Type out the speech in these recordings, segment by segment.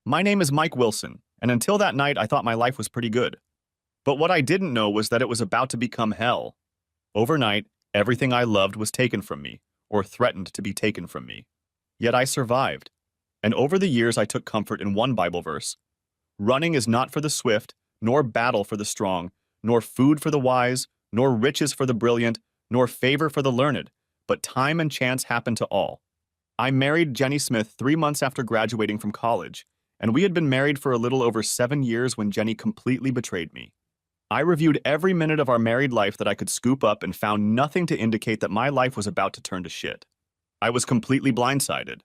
My name is Mike Wilson, and until that night I thought my life was pretty good. But what I didn't know was that it was about to become hell. Overnight, everything I loved was taken from me, or threatened to be taken from me. Yet I survived. And over the years I took comfort in one Bible verse. Running is not for the swift, nor battle for the strong, nor food for the wise, nor riches for the brilliant, nor favor for the learned, but time and chance happen to all. I married Jenny Smith 3 months after graduating from college, and we had been married for a little over 7 years when Jenny completely betrayed me. I reviewed every minute of our married life that I could scoop up and found nothing to indicate that my life was about to turn to shit. I was completely blindsided.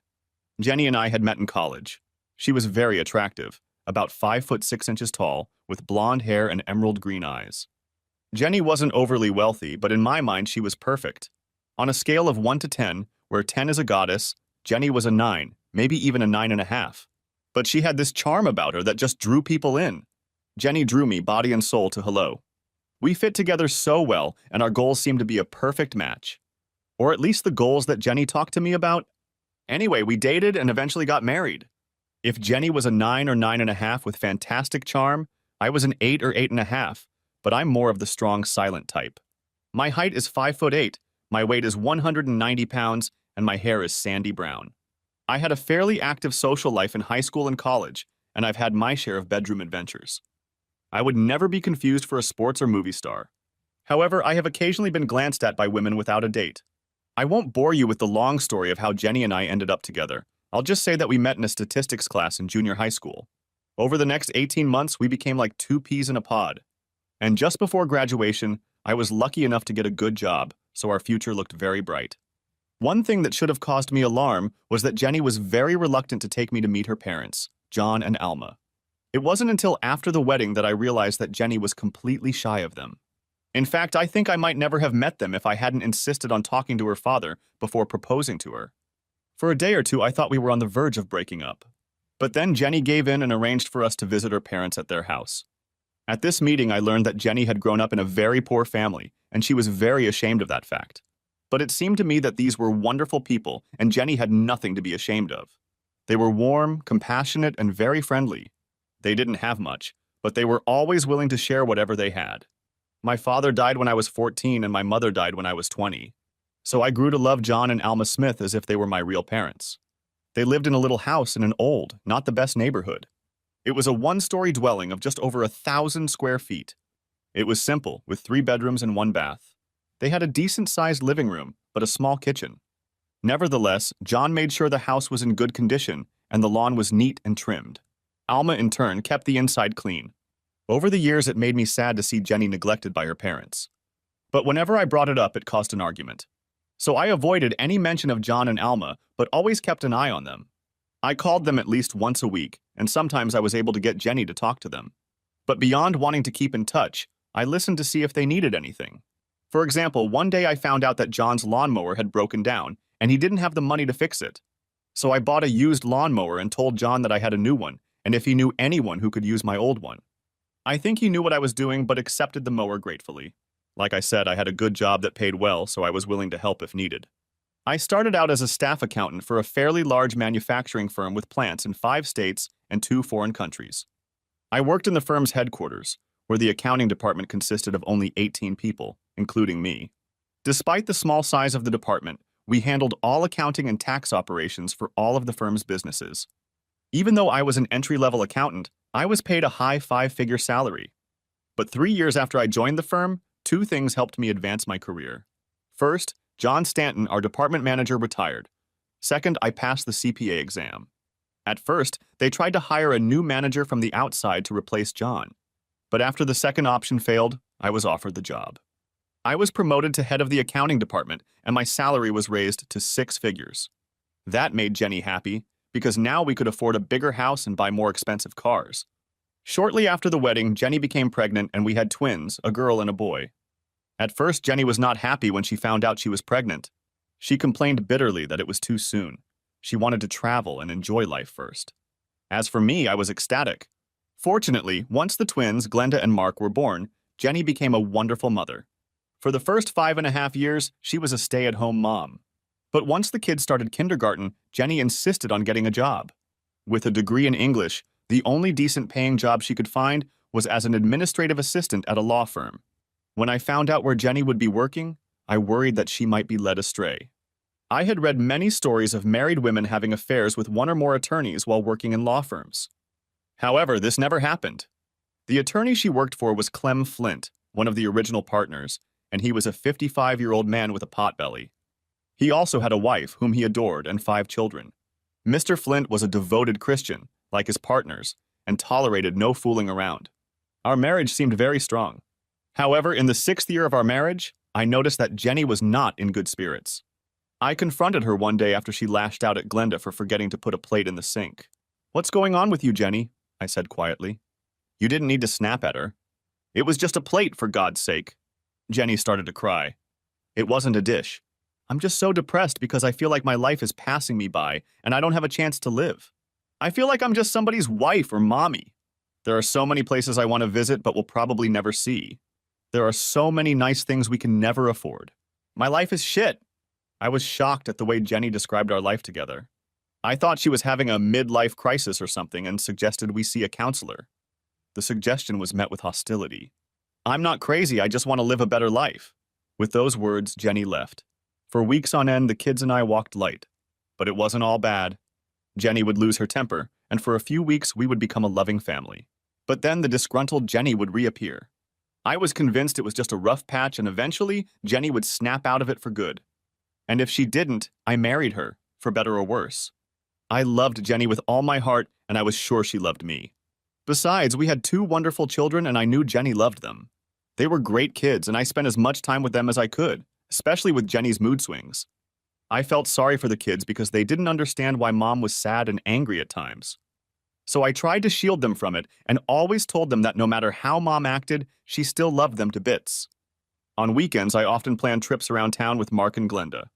Jenny and I had met in college. She was very attractive, about 5 foot 6 inches tall, with blonde hair and emerald green eyes. Jenny wasn't overly wealthy, but in my mind she was perfect. On a scale of 1 to 10, where 10 is a goddess, Jenny was a 9, maybe even a 9.5. But she had this charm about her that just drew people in. Jenny drew me body and soul to hello. We fit together so well, and our goals seemed to be a perfect match. Or at least the goals that Jenny talked to me about. Anyway, we dated and eventually got married. If Jenny was a 9 or 9.5 with fantastic charm, I was an 8 or 8.5, but I'm more of the strong, silent type. My height is 5'8", my weight is 190 pounds, and my hair is sandy brown. I had a fairly active social life in high school and college, and I've had my share of bedroom adventures. I would never be confused for a sports or movie star. However, I have occasionally been glanced at by women without a date. I won't bore you with the long story of how Jenny and I ended up together. I'll just say that we met in a statistics class in junior high school. Over the next 18 months, we became like two peas in a pod. And just before graduation, I was lucky enough to get a good job, so our future looked very bright. One thing that should have caused me alarm was that Jenny was very reluctant to take me to meet her parents, John and Alma. It wasn't until after the wedding that I realized that Jenny was completely shy of them. In fact, I think I might never have met them if I hadn't insisted on talking to her father before proposing to her. For a day or two, I thought we were on the verge of breaking up. But then Jenny gave in and arranged for us to visit her parents at their house. At this meeting, I learned that Jenny had grown up in a very poor family, and she was very ashamed of that fact. But it seemed to me that these were wonderful people, and Jenny had nothing to be ashamed of. They were warm, compassionate, and very friendly. They didn't have much, but they were always willing to share whatever they had. My father died when I was 14, and my mother died when I was 20. So I grew to love John and Alma Smith as if they were my real parents. They lived in a little house in an old, not the best neighborhood. It was a one-story dwelling of just over 1,000 square feet. It was simple, with 3 bedrooms and 1 bath. They had a decent-sized living room, but a small kitchen. Nevertheless, John made sure the house was in good condition and the lawn was neat and trimmed. Alma, in turn, kept the inside clean. Over the years, it made me sad to see Jenny neglected by her parents. But whenever I brought it up, it caused an argument. So I avoided any mention of John and Alma, but always kept an eye on them. I called them at least once a week, and sometimes I was able to get Jenny to talk to them. But beyond wanting to keep in touch, I listened to see if they needed anything. For example, one day I found out that John's lawnmower had broken down, and he didn't have the money to fix it. So I bought a used lawnmower and told John that I had a new one, and if he knew anyone who could use my old one. I think he knew what I was doing, but accepted the mower gratefully. Like I said, I had a good job that paid well, so I was willing to help if needed. I started out as a staff accountant for a fairly large manufacturing firm with plants in 5 states and 2 foreign countries. I worked in the firm's headquarters, where the accounting department consisted of only 18 people, including me. Despite the small size of the department, we handled all accounting and tax operations for all of the firm's businesses. Even though I was an entry-level accountant, I was paid a high 5-figure salary. But 3 years after I joined the firm, 2 things helped me advance my career. First, John Stanton, our department manager, retired. Second, I passed the CPA exam. At first, they tried to hire a new manager from the outside to replace John. But after the second option failed, I was offered the job. I was promoted to head of the accounting department, and my salary was raised to 6 figures. That made Jenny happy, because now we could afford a bigger house and buy more expensive cars. Shortly after the wedding, Jenny became pregnant and we had twins, a girl and a boy. At first, Jenny was not happy when she found out she was pregnant. She complained bitterly that it was too soon. She wanted to travel and enjoy life first. As for me, I was ecstatic. Fortunately, once the twins, Glenda and Mark, were born, Jenny became a wonderful mother. For the first 5.5 years, she was a stay-at-home mom. But once the kids started kindergarten, Jenny insisted on getting a job. With a degree in English, the only decent paying job she could find was as an administrative assistant at a law firm. When I found out where Jenny would be working, I worried that she might be led astray. I had read many stories of married women having affairs with one or more attorneys while working in law firms. However, this never happened. The attorney she worked for was Clem Flint, one of the original partners, and he was a 55-year-old man with a potbelly. He also had a wife whom he adored and 5 children. Mr. Flint was a devoted Christian, like his partners, and tolerated no fooling around. Our marriage seemed very strong. However, in the 6th year of our marriage, I noticed that Jenny was not in good spirits. I confronted her one day after she lashed out at Glenda for forgetting to put a plate in the sink. "What's going on with you, Jenny?" I said quietly. "You didn't need to snap at her. It was just a plate, for God's sake." Jenny started to cry. "It wasn't a dish. I'm just so depressed because I feel like my life is passing me by and I don't have a chance to live. I feel like I'm just somebody's wife or mommy. There are so many places I want to visit but will probably never see. There are so many nice things we can never afford. My life is shit." I was shocked at the way Jenny described our life together. I thought she was having a midlife crisis or something and suggested we see a counselor. The suggestion was met with hostility. "I'm not crazy, I just want to live a better life." With those words, Jenny left. For weeks on end, the kids and I walked light. But it wasn't all bad. Jenny would lose her temper, and for a few weeks we would become a loving family. But then the disgruntled Jenny would reappear. I was convinced it was just a rough patch, and eventually Jenny would snap out of it for good. And if she didn't, I married her, for better or worse. I loved Jenny with all my heart, and I was sure she loved me. Besides, we had 2 wonderful children, and I knew Jenny loved them. They were great kids, and I spent as much time with them as I could, especially with Jenny's mood swings. I felt sorry for the kids because they didn't understand why Mom was sad and angry at times. So I tried to shield them from it and always told them that no matter how Mom acted, she still loved them to bits. On weekends, I often planned trips around town with Mark and Glenda.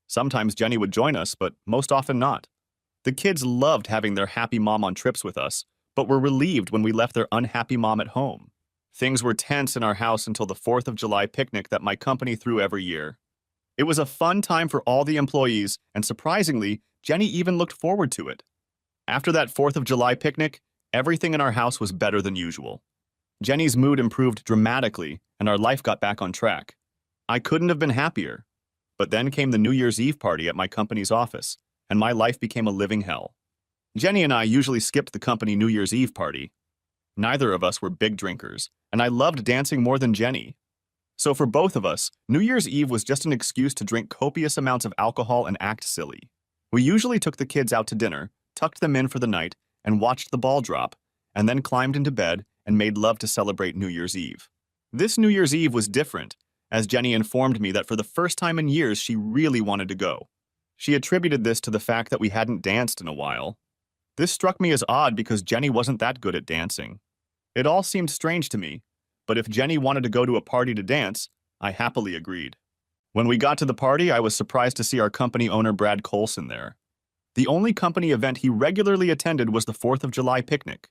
Sometimes Jenny would join us, but most often not. The kids loved having their happy mom on trips with us, but were relieved when we left their unhappy mom at home. Things were tense in our house until the 4th of July picnic that my company threw every year. It was a fun time for all the employees, and surprisingly, Jenny even looked forward to it. After that 4th of July picnic, everything in our house was better than usual. Jenny's mood improved dramatically, and our life got back on track. I couldn't have been happier. But then came the New Year's Eve party at my company's office, and my life became a living hell. Jenny and I usually skipped the company New Year's Eve party. Neither of us were big drinkers, and I loved dancing more than Jenny. So for both of us, New Year's Eve was just an excuse to drink copious amounts of alcohol and act silly. We usually took the kids out to dinner, tucked them in for the night, and watched the ball drop, and then climbed into bed and made love to celebrate New Year's Eve. This New Year's Eve was different, as Jenny informed me that for the first time in years she really wanted to go. She attributed this to the fact that we hadn't danced in a while. This struck me as odd because Jenny wasn't that good at dancing. It all seemed strange to me, but if Jenny wanted to go to a party to dance, I happily agreed. When we got to the party, I was surprised to see our company owner Brad Colson there. The only company event he regularly attended was the 4th of July picnic.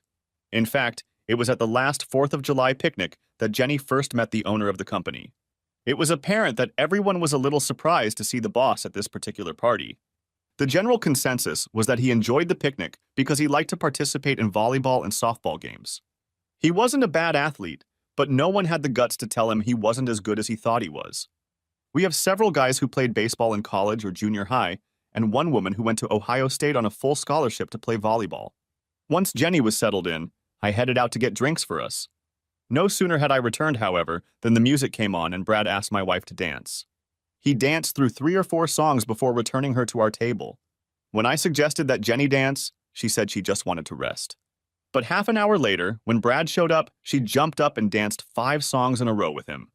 In fact, it was at the last 4th of July picnic that Jenny first met the owner of the company. It was apparent that everyone was a little surprised to see the boss at this particular party. The general consensus was that he enjoyed the picnic because he liked to participate in volleyball and softball games. He wasn't a bad athlete, but no one had the guts to tell him he wasn't as good as he thought he was. We have several guys who played baseball in college or junior high, and one woman who went to Ohio State on a full scholarship to play volleyball. Once Jenny was settled in, I headed out to get drinks for us. No sooner had I returned, however, than the music came on and Brad asked my wife to dance. He danced through 3 or 4 songs before returning her to our table. When I suggested that Jenny dance, she said she just wanted to rest. But half an hour later, when Brad showed up, she jumped up and danced 5 songs in a row with him.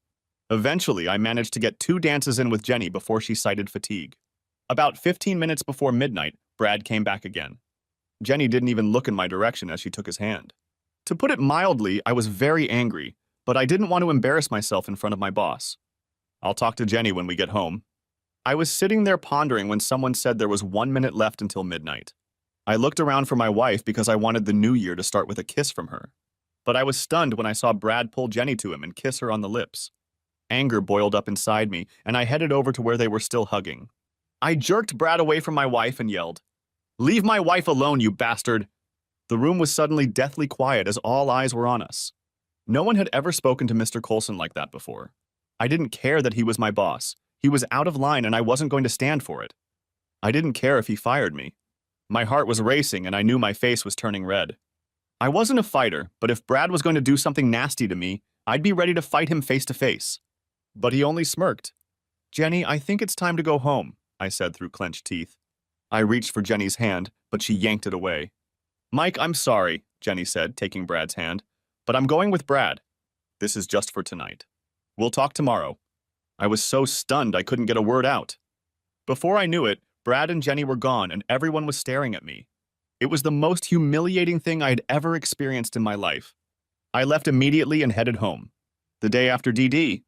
Eventually, I managed to get 2 dances in with Jenny before she cited fatigue. About 15 minutes before midnight, Brad came back again. Jenny didn't even look in my direction as she took his hand. To put it mildly, I was very angry, but I didn't want to embarrass myself in front of my boss. "I'll talk to Jenny when we get home." I was sitting there pondering when someone said there was 1 minute left until midnight. I looked around for my wife because I wanted the new year to start with a kiss from her. But I was stunned when I saw Brad pull Jenny to him and kiss her on the lips. Anger boiled up inside me, and I headed over to where they were still hugging. I jerked Brad away from my wife and yelled, "Leave my wife alone, you bastard! The room was suddenly deathly quiet as all eyes were on us. No one had ever spoken to Mr. Coulson like that before. I didn't care that he was my boss. He was out of line and I wasn't going to stand for it. I didn't care if he fired me. My heart was racing and I knew my face was turning red. I wasn't a fighter, but if Brad was going to do something nasty to me, I'd be ready to fight him face to face. But he only smirked. "Jenny, I think it's time to go home," I said through clenched teeth. I reached for Jenny's hand, but she yanked it away. "Mike, I'm sorry," Jenny said, taking Brad's hand, "but I'm going with Brad. This is just for tonight. We'll talk tomorrow." I was so stunned I couldn't get a word out. Before I knew it, Brad and Jenny were gone and everyone was staring at me. It was the most humiliating thing I had ever experienced in my life. I left immediately and headed home. The day after DD.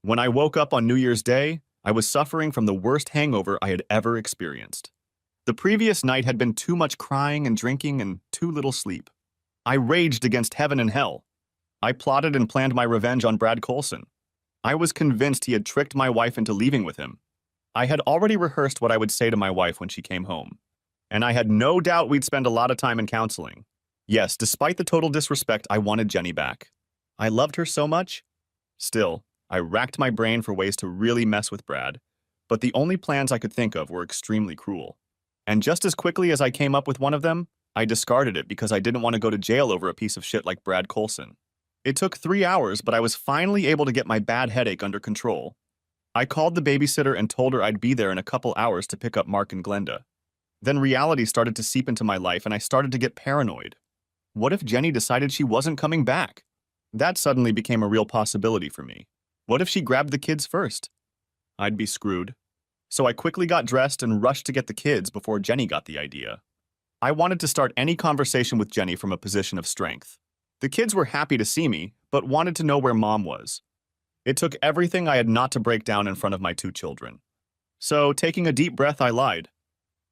When I woke up on New Year's Day, I was suffering from the worst hangover I had ever experienced. The previous night had been too much crying and drinking and too little sleep. I raged against heaven and hell. I plotted and planned my revenge on Brad Coulson. I was convinced he had tricked my wife into leaving with him. I had already rehearsed what I would say to my wife when she came home. And I had no doubt we'd spend a lot of time in counseling. Yes, despite the total disrespect, I wanted Jenny back. I loved her so much. Still, I racked my brain for ways to really mess with Brad, but the only plans I could think of were extremely cruel. And just as quickly as I came up with one of them, I discarded it because I didn't want to go to jail over a piece of shit like Brad Coulson. It took 3 hours, but I was finally able to get my bad headache under control. I called the babysitter and told her I'd be there in a couple hours to pick up Mark and Glenda. Then reality started to seep into my life and I started to get paranoid. What if Jenny decided she wasn't coming back? That suddenly became a real possibility for me. What if she grabbed the kids first? I'd be screwed. So I quickly got dressed and rushed to get the kids before Jenny got the idea. I wanted to start any conversation with Jenny from a position of strength. The kids were happy to see me, but wanted to know where Mom was. It took everything I had not to break down in front of my 2 children. So, taking a deep breath, I lied.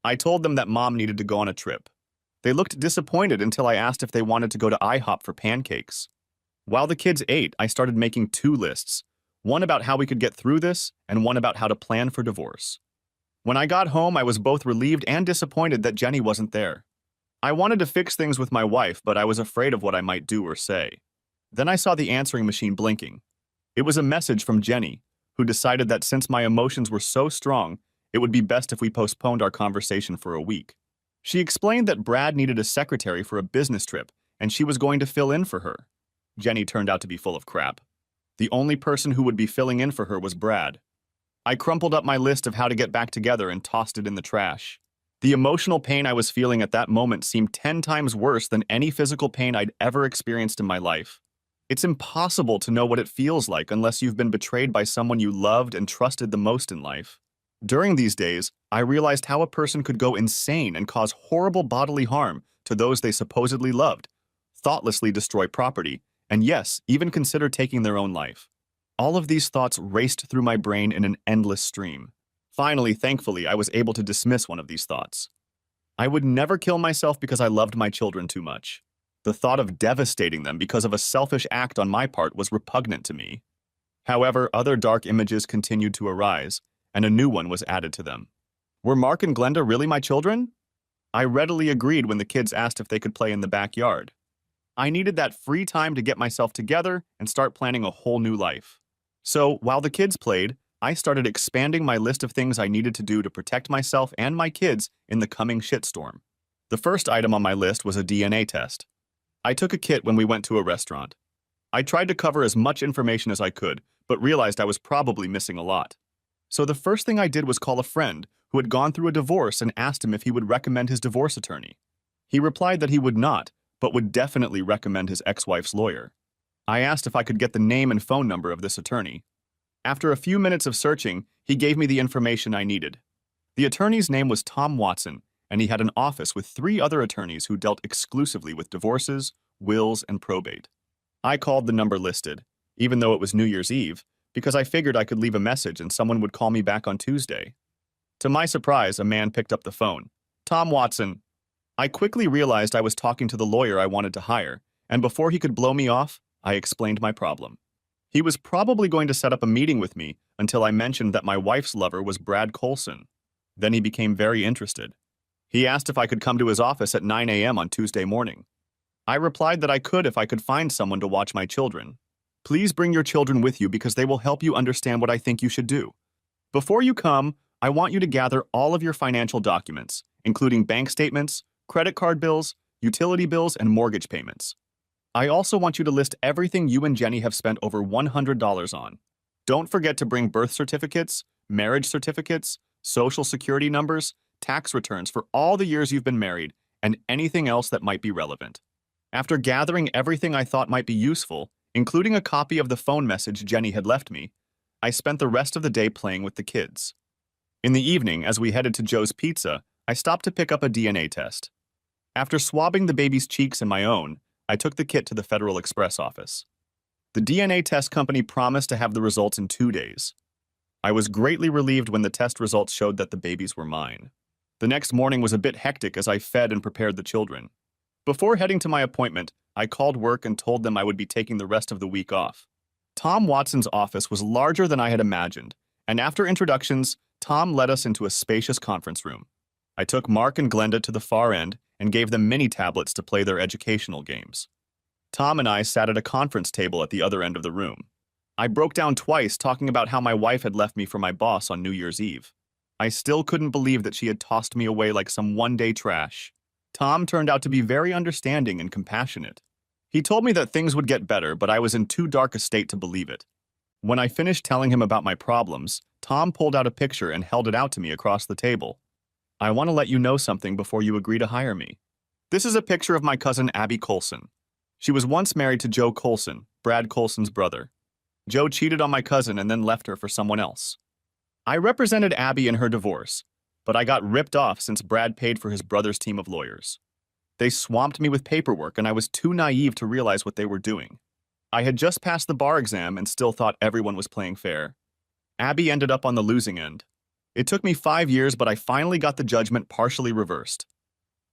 I told them that Mom needed to go on a trip. They looked disappointed until I asked if they wanted to go to IHOP for pancakes. While the kids ate, I started making 2 lists, one about how we could get through this and one about how to plan for divorce. When I got home, I was both relieved and disappointed that Jenny wasn't there. I wanted to fix things with my wife, but I was afraid of what I might do or say. Then I saw the answering machine blinking. It was a message from Jenny, who decided that since my emotions were so strong, it would be best if we postponed our conversation for a week. She explained that Brad needed a secretary for a business trip, and she was going to fill in for her. Jenny turned out to be full of crap. The only person who would be filling in for her was Brad. I crumpled up my list of how to get back together and tossed it in the trash. The emotional pain I was feeling at that moment seemed 10 times worse than any physical pain I'd ever experienced in my life. It's impossible to know what it feels like unless you've been betrayed by someone you loved and trusted the most in life. During these days, I realized how a person could go insane and cause horrible bodily harm to those they supposedly loved, thoughtlessly destroy property, and yes, even consider taking their own life. All of these thoughts raced through my brain in an endless stream. Finally, thankfully, I was able to dismiss one of these thoughts. I would never kill myself because I loved my children too much. The thought of devastating them because of a selfish act on my part was repugnant to me. However, other dark images continued to arise, and a new one was added to them. Were Mark and Glenda really my children? I readily agreed when the kids asked if they could play in the backyard. I needed that free time to get myself together and start planning a whole new life. So, while the kids played, I started expanding my list of things I needed to do to protect myself and my kids in the coming shitstorm. The first item on my list was a DNA test. I took a kit when we went to a restaurant. I tried to cover as much information as I could, but realized I was probably missing a lot. So the first thing I did was call a friend who had gone through a divorce and asked him if he would recommend his divorce attorney. He replied that he would not, but would definitely recommend his ex-wife's lawyer. I asked if I could get the name and phone number of this attorney. After a few minutes of searching, he gave me the information I needed. The attorney's name was Tom Watson, and he had an office with 3 other attorneys who dealt exclusively with divorces, wills, and probate. I called the number listed, even though it was New Year's Eve, because I figured I could leave a message and someone would call me back on Tuesday. To my surprise, a man picked up the phone. "Tom Watson." I quickly realized I was talking to the lawyer I wanted to hire, and before he could blow me off, I explained my problem. He was probably going to set up a meeting with me until I mentioned that my wife's lover was Brad Coulson. Then he became very interested. He asked if I could come to his office at 9 a.m. on Tuesday morning. I replied that I could if I could find someone to watch my children. Please bring your children with you because they will help you understand what I think you should do. Before you come, I want you to gather all of your financial documents, including bank statements, credit card bills, utility bills, and mortgage payments. I also want you to list everything you and Jenny have spent over $100 on. Don't forget to bring birth certificates, marriage certificates, social security numbers, tax returns for all the years you've been married, and anything else that might be relevant. After gathering everything I thought might be useful, including a copy of the phone message Jenny had left me, I spent the rest of the day playing with the kids. In the evening, as we headed to Joe's Pizza, I stopped to pick up a DNA test. After swabbing the baby's cheeks and my own, I took the kit to the Federal Express office. The DNA test company promised to have the results in 2 days. I was greatly relieved when the test results showed that the babies were mine. The next morning was a bit hectic as I fed and prepared the children. Before heading to my appointment, I called work and told them I would be taking the rest of the week off. Tom Watson's office was larger than I had imagined, and after introductions, Tom led us into a spacious conference room. I took Mark and Glenda to the far end and gave them mini tablets to play their educational games. Tom and I sat at a conference table at the other end of the room. I broke down twice talking about how my wife had left me for my boss on New Year's Eve. I still couldn't believe that she had tossed me away like some one-day trash. Tom turned out to be very understanding and compassionate. He told me that things would get better, but I was in too dark a state to believe it. When I finished telling him about my problems, Tom pulled out a picture and held it out to me across the table. I want to let you know something before you agree to hire me. This is a picture of my cousin Abby Colson. She was once married to Joe Colson, Brad Colson's brother. Joe cheated on my cousin and then left her for someone else. I represented Abby in her divorce, but I got ripped off since Brad paid for his brother's team of lawyers. They swamped me with paperwork and I was too naive to realize what they were doing. I had just passed the bar exam and still thought everyone was playing fair. Abby ended up on the losing end. It took me 5 years, but I finally got the judgment partially reversed.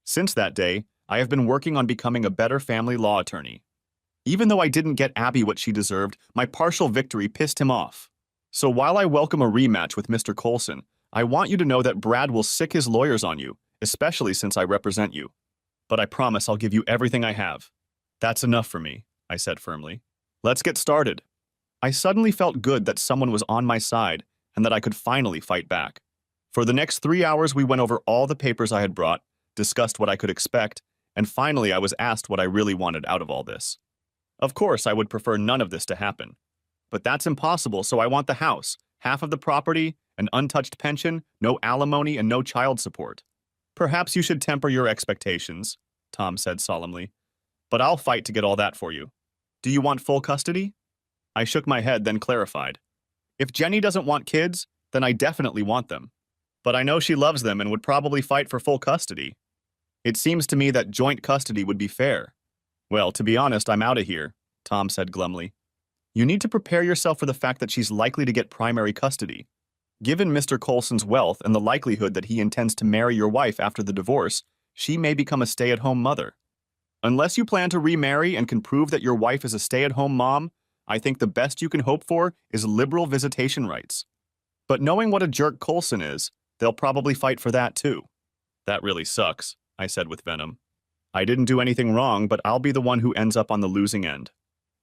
Since that day, I have been working on becoming a better family law attorney. Even though I didn't get Abby what she deserved, my partial victory pissed him off. So while I welcome a rematch with Mr. Colson, I want you to know that Brad will sick his lawyers on you, especially since I represent you. But I promise I'll give you everything I have. That's enough for me, I said firmly. Let's get started. I suddenly felt good that someone was on my side and that I could finally fight back. For the next 3 hours, we went over all the papers I had brought, discussed what I could expect, and finally I was asked what I really wanted out of all this. Of course, I would prefer none of this to happen. But that's impossible, so I want the house, half of the property, an untouched pension, no alimony, and no child support. Perhaps you should temper your expectations, Tom said solemnly. But I'll fight to get all that for you. Do you want full custody? I shook my head, then clarified. If Jenny doesn't want kids, then I definitely want them. But I know she loves them and would probably fight for full custody. It seems to me that joint custody would be fair. Well, to be honest, I'm out of here, Tom said glumly. You need to prepare yourself for the fact that she's likely to get primary custody. Given Mr. Colson's wealth and the likelihood that he intends to marry your wife after the divorce, she may become a stay-at-home mother. Unless you plan to remarry and can prove that your wife is a stay-at-home mom, I think the best you can hope for is liberal visitation rights. But knowing what a jerk Colson is, they'll probably fight for that too. That really sucks, I said with venom. I didn't do anything wrong, but I'll be the one who ends up on the losing end.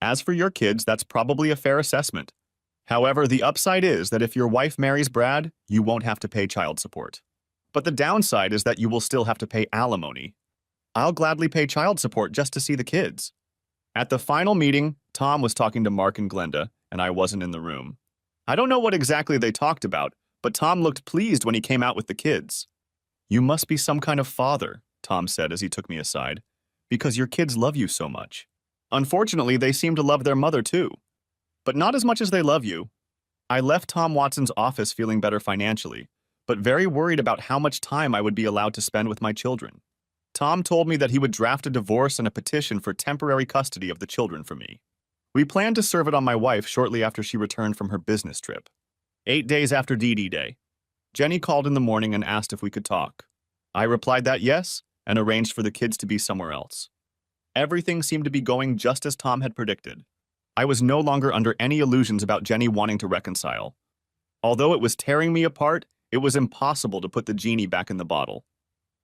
As for your kids, that's probably a fair assessment. However, the upside is that if your wife marries Brad, you won't have to pay child support. But the downside is that you will still have to pay alimony. I'll gladly pay child support just to see the kids. At the final meeting, Tom was talking to Mark and Glenda, and I wasn't in the room. I don't know what exactly they talked about, but Tom looked pleased when he came out with the kids. You must be some kind of father, Tom said as he took me aside, because your kids love you so much. Unfortunately, they seem to love their mother too. But not as much as they love you. I left Tom Watson's office feeling better financially, but very worried about how much time I would be allowed to spend with my children. Tom told me that he would draft a divorce and a petition for temporary custody of the children for me. We planned to serve it on my wife shortly after she returned from her business trip. 8 days after DD Day. Jenny called in the morning and asked if we could talk. I replied that yes, and arranged for the kids to be somewhere else. Everything seemed to be going just as Tom had predicted. I was no longer under any illusions about Jenny wanting to reconcile. Although it was tearing me apart, it was impossible to put the genie back in the bottle.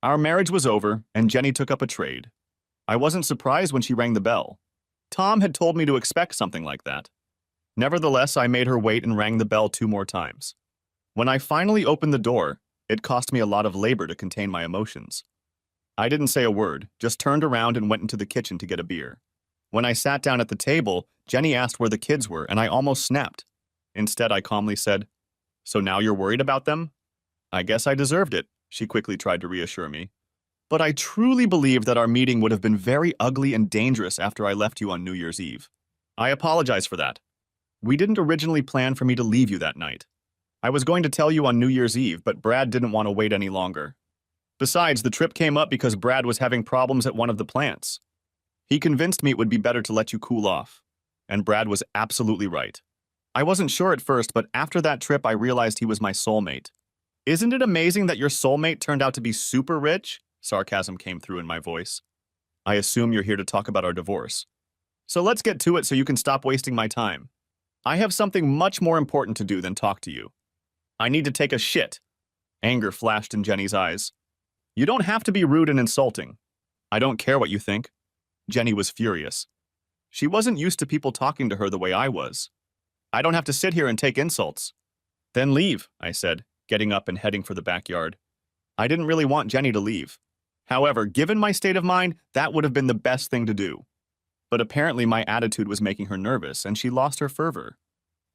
Our marriage was over, and Jenny took up a trade. I wasn't surprised when she rang the bell. Tom had told me to expect something like that. Nevertheless, I made her wait and rang the bell 2 more times. When I finally opened the door, it cost me a lot of labor to contain my emotions. I didn't say a word, just turned around and went into the kitchen to get a beer. When I sat down at the table, Jenny asked where the kids were, and I almost snapped. Instead, I calmly said, "So now you're worried about them?" "I guess I deserved it," she quickly tried to reassure me. "But I truly believed that our meeting would have been very ugly and dangerous after I left you on New Year's Eve. I apologize for that. We didn't originally plan for me to leave you that night. I was going to tell you on New Year's Eve, but Brad didn't want to wait any longer. Besides, the trip came up because Brad was having problems at one of the plants. He convinced me it would be better to let you cool off. And Brad was absolutely right. I wasn't sure at first, but after that trip I realized he was my soulmate. Isn't it amazing that your soulmate turned out to be super rich?" Sarcasm came through in my voice. "I assume you're here to talk about our divorce. So let's get to it so you can stop wasting my time. I have something much more important to do than talk to you. I need to take a shit." Anger flashed in Jenny's eyes. "You don't have to be rude and insulting. I don't care what you think." Jenny was furious. She wasn't used to people talking to her the way I was. "I don't have to sit here and take insults." "Then leave," I said, getting up and heading for the backyard. I didn't really want Jenny to leave. However, given my state of mind, that would have been the best thing to do. But apparently my attitude was making her nervous, and she lost her fervor.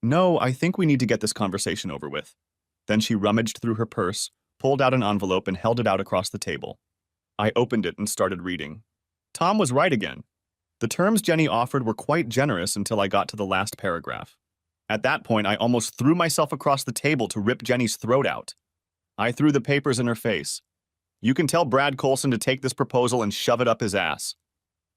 "No, I think we need to get this conversation over with." Then she rummaged through her purse, pulled out an envelope, and held it out across the table. I opened it and started reading. Tom was right again. The terms Jenny offered were quite generous until I got to the last paragraph. At that point, I almost threw myself across the table to rip Jenny's throat out. I threw the papers in her face. "You can tell Brad Colson to take this proposal and shove it up his ass.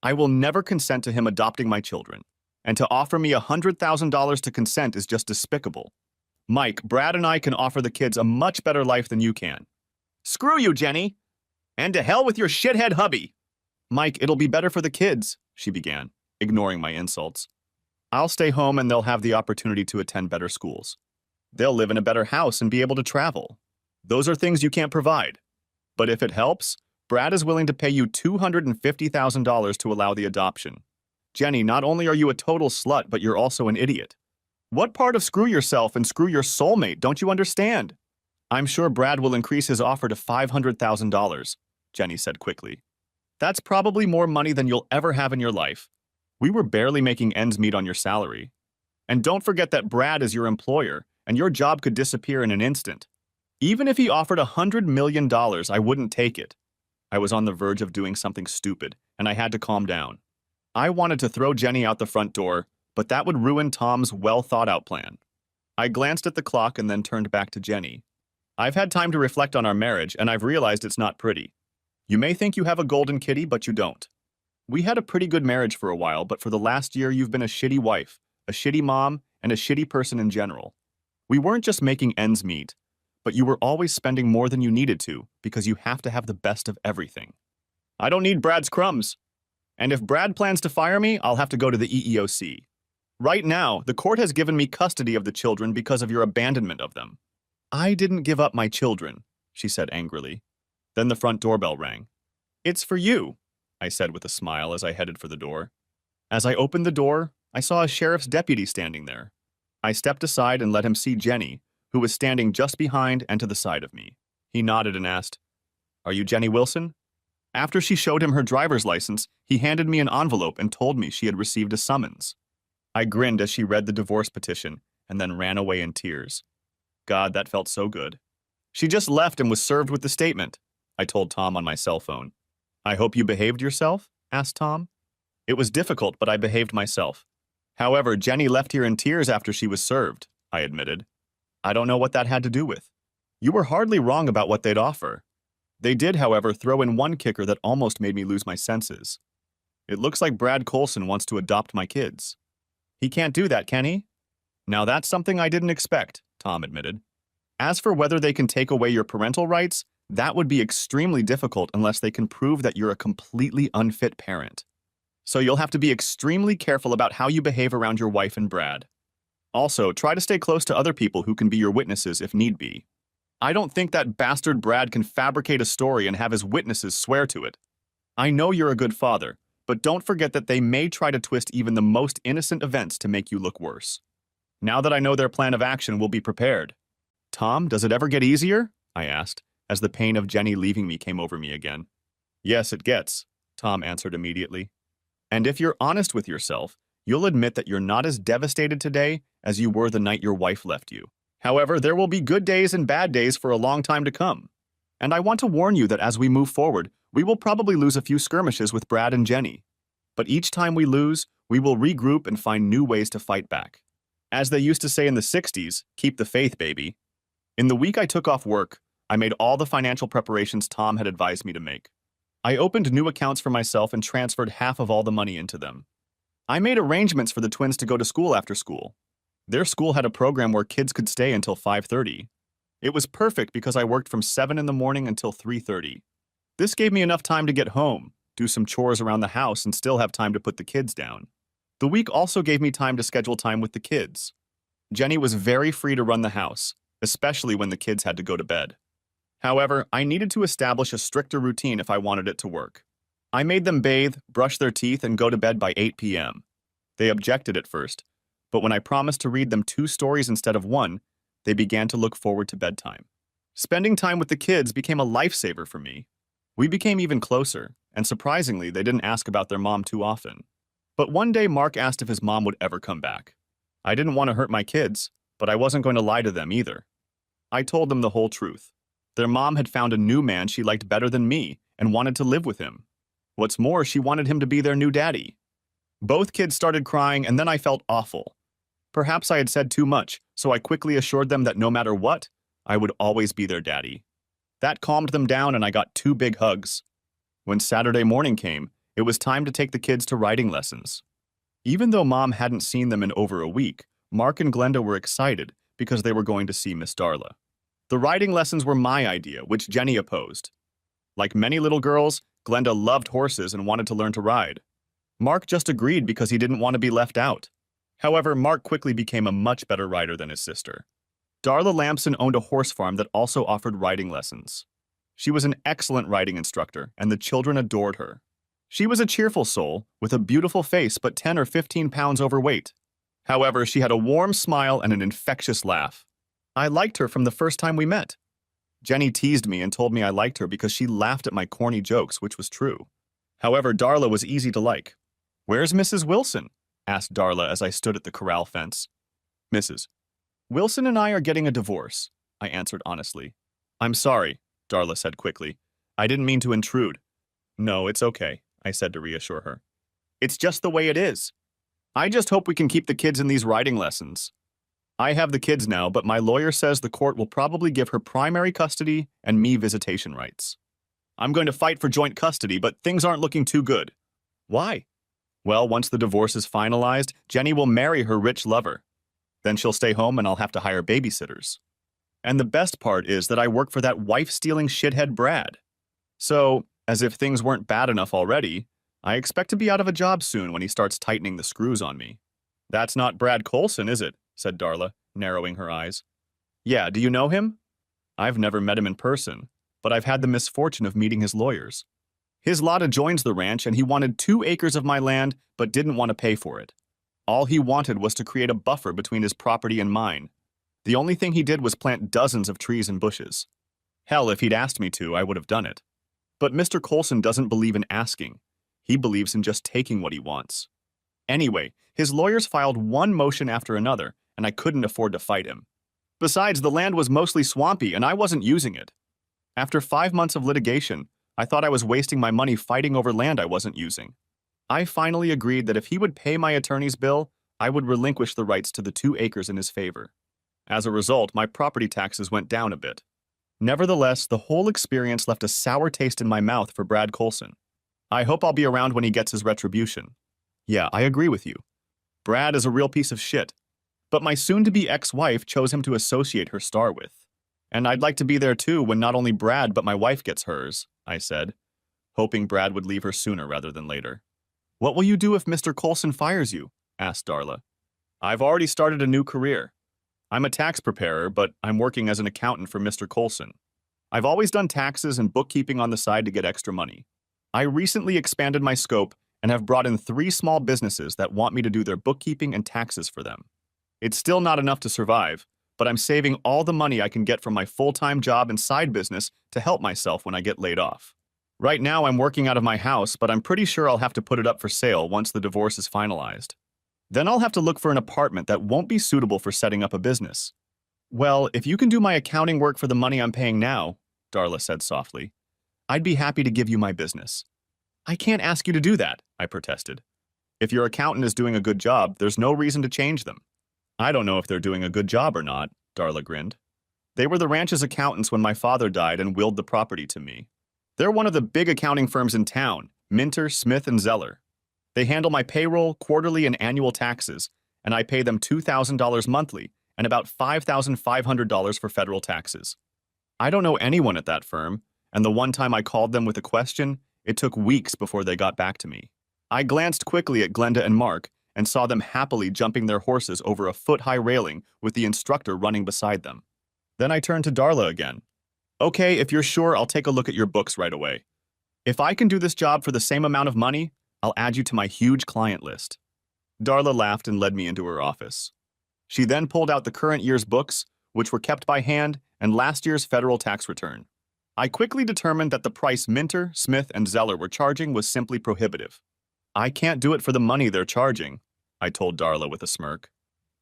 I will never consent to him adopting my children. And to offer me $100,000 to consent is just despicable. Mike, Brad and I can offer the kids a much better life than you can." "Screw you, Jenny! And to hell with your shithead hubby!" "Mike, it'll be better for the kids," she began, ignoring my insults. "I'll stay home and they'll have the opportunity to attend better schools. They'll live in a better house and be able to travel. Those are things you can't provide. But if it helps, Brad is willing to pay you $250,000 to allow the adoption. Jenny, not only are you a total slut, but you're also an idiot. What part of screw yourself and screw your soulmate don't you understand? I'm sure Brad will increase his offer to $500,000, Jenny said quickly. That's probably more money than you'll ever have in your life. We were barely making ends meet on your salary. And don't forget that Brad is your employer, and your job could disappear in an instant. Even if he offered $100 million, I wouldn't take it." I was on the verge of doing something stupid, and I had to calm down. I wanted to throw Jenny out the front door, but that would ruin Tom's well-thought-out plan. I glanced at the clock and then turned back to Jenny. "I've had time to reflect on our marriage, and I've realized it's not pretty. You may think you have a golden kitty, but you don't. We had a pretty good marriage for a while, but for the last year you've been a shitty wife, a shitty mom, and a shitty person in general. We weren't just making ends meet, but you were always spending more than you needed to because you have to have the best of everything. I don't need Brad's crumbs. And if Brad plans to fire me, I'll have to go to the EEOC. Right now, the court has given me custody of the children because of your abandonment of them." "I didn't give up my children," she said angrily. Then the front doorbell rang. "It's for you," I said with a smile as I headed for the door. As I opened the door, I saw a sheriff's deputy standing there. I stepped aside and let him see Jenny, who was standing just behind and to the side of me. He nodded and asked, "Are you Jenny Wilson?" After she showed him her driver's license, he handed me an envelope and told me she had received a summons. I grinned as she read the divorce petition and then ran away in tears. God, that felt so good. "She just left and was served with the statement," I told Tom on my cell phone. "I hope you behaved yourself?" asked Tom. "It was difficult, but I behaved myself. However, Jenny left here in tears after she was served," I admitted. "I don't know what that had to do with. You were hardly wrong about what they'd offer. They did, however, throw in one kicker that almost made me lose my senses. It looks like Brad Colson wants to adopt my kids. He can't do that, can he?" "Now that's something I didn't expect," Tom admitted. "As for whether they can take away your parental rights, that would be extremely difficult unless they can prove that you're a completely unfit parent. So you'll have to be extremely careful about how you behave around your wife and Brad. Also, try to stay close to other people who can be your witnesses if need be." I don't think that bastard Brad can fabricate a story and have his witnesses swear to it. I know you're a good father, but don't forget that they may try to twist even the most innocent events to make you look worse. Now that I know their plan of action, we'll be prepared. Tom, does it ever get easier? I asked, as the pain of Jenny leaving me came over me again. Yes, it gets, Tom answered immediately. And if you're honest with yourself, you'll admit that you're not as devastated today as you were the night your wife left you. However, there will be good days and bad days for a long time to come. And I want to warn you that as we move forward, we will probably lose a few skirmishes with Brad and Jenny. But each time we lose, we will regroup and find new ways to fight back. As they used to say in the 60s, keep the faith, baby. In the week I took off work, I made all the financial preparations Tom had advised me to make. I opened new accounts for myself and transferred half of all the money into them. I made arrangements for the twins to go to school after school. Their school had a program where kids could stay until 5:30. It was perfect because I worked from 7 in the morning until 3:30. This gave me enough time to get home, do some chores around the house, and still have time to put the kids down. The week also gave me time to schedule time with the kids. Jenny was very free to run the house, especially when the kids had to go to bed. However, I needed to establish a stricter routine if I wanted it to work. I made them bathe, brush their teeth, and go to bed by 8 p.m. They objected at first, but when I promised to read them 2 stories instead of 1, they began to look forward to bedtime. Spending time with the kids became a lifesaver for me. We became even closer, and surprisingly, they didn't ask about their mom too often. But one day, Mark asked if his mom would ever come back. I didn't want to hurt my kids, but I wasn't going to lie to them either. I told them the whole truth. Their mom had found a new man she liked better than me and wanted to live with him. What's more, she wanted him to be their new daddy. Both kids started crying, and then I felt awful. Perhaps I had said too much, so I quickly assured them that no matter what, I would always be their daddy. That calmed them down, and I got 2 big hugs. When Saturday morning came, it was time to take the kids to writing lessons. Even though Mom hadn't seen them in over a week, Mark and Glenda were excited because they were going to see Miss Darla. The writing lessons were my idea, which Jenny opposed. Like many little girls, Glenda loved horses and wanted to learn to ride. Mark just agreed because he didn't want to be left out. However, Mark quickly became a much better rider than his sister. Darla Lamson owned a horse farm that also offered riding lessons. She was an excellent riding instructor, and the children adored her. She was a cheerful soul, with a beautiful face but 10 or 15 pounds overweight. However, she had a warm smile and an infectious laugh. I liked her from the first time we met. Jenny teased me and told me I liked her because she laughed at my corny jokes, which was true. However, Darla was easy to like. "Where's Mrs. Wilson?" asked Darla as I stood at the corral fence. "Mrs. Wilson and I are getting a divorce," I answered honestly. "I'm sorry," Darla said quickly. "I didn't mean to intrude." "No, it's okay," I said to reassure her. "It's just the way it is. I just hope we can keep the kids in these riding lessons. I have the kids now, but my lawyer says the court will probably give her primary custody and me visitation rights. I'm going to fight for joint custody, but things aren't looking too good." "Why?" "Well, once the divorce is finalized, Jenny will marry her rich lover. Then she'll stay home and I'll have to hire babysitters. And the best part is that I work for that wife-stealing shithead Brad. So, as if things weren't bad enough already, I expect to be out of a job soon when he starts tightening the screws on me." "That's not Brad Colson, is it?" said Darla, narrowing her eyes. "Yeah, do you know him?" "I've never met him in person, but I've had the misfortune of meeting his lawyers. His lot adjoins the ranch, and he wanted 2 acres of my land, but didn't want to pay for it. All he wanted was to create a buffer between his property and mine. The only thing he did was plant dozens of trees and bushes. Hell, if he'd asked me to, I would have done it. But Mr. Colson doesn't believe in asking. He believes in just taking what he wants. Anyway, his lawyers filed one motion after another, and I couldn't afford to fight him. Besides, the land was mostly swampy, and I wasn't using it. After 5 months of litigation, I thought I was wasting my money fighting over land I wasn't using. I finally agreed that if he would pay my attorney's bill, I would relinquish the rights to the 2 acres in his favor. As a result, my property taxes went down a bit. Nevertheless, the whole experience left a sour taste in my mouth for Brad Colson. I hope I'll be around when he gets his retribution. Yeah, I agree with you. Brad is a real piece of shit. But my soon-to-be ex-wife chose him to associate her star with. And I'd like to be there too when not only Brad but my wife gets hers, I said, hoping Brad would leave her sooner rather than later. "What will you do if Mr. Colson fires you?" asked Darla. "I've already started a new career. I'm a tax preparer, but I'm working as an accountant for Mr. Colson. I've always done taxes and bookkeeping on the side to get extra money. I recently expanded my scope and have brought in 3 small businesses that want me to do their bookkeeping and taxes for them. It's still not enough to survive, but I'm saving all the money I can get from my full-time job and side business to help myself when I get laid off. Right now, I'm working out of my house, but I'm pretty sure I'll have to put it up for sale once the divorce is finalized. Then I'll have to look for an apartment that won't be suitable for setting up a business. Well, if you can do my accounting work for the money I'm paying now, Darla said softly, I'd be happy to give you my business. I can't ask you to do that, I protested. If your accountant is doing a good job, there's no reason to change them. I don't know if they're doing a good job or not, Darla grinned. They were the ranch's accountants when my father died and willed the property to me. They're one of the big accounting firms in town, Minter, Smith, and Zeller. They handle my payroll, quarterly, and annual taxes, and I pay them $2,000 monthly and about $5,500 for federal taxes. I don't know anyone at that firm, and the one time I called them with a question, it took weeks before they got back to me. I glanced quickly at Glenda and Mark and saw them happily jumping their horses over a foot-high railing with the instructor running beside them. Then I turned to Darla again. Okay, if you're sure, I'll take a look at your books right away. If I can do this job for the same amount of money, I'll add you to my huge client list. Darla laughed and led me into her office. She then pulled out the current year's books, which were kept by hand, and last year's federal tax return. I quickly determined that the price Minter, Smith, and Zeller were charging was simply prohibitive. I can't do it for the money they're charging, I told Darla with a smirk.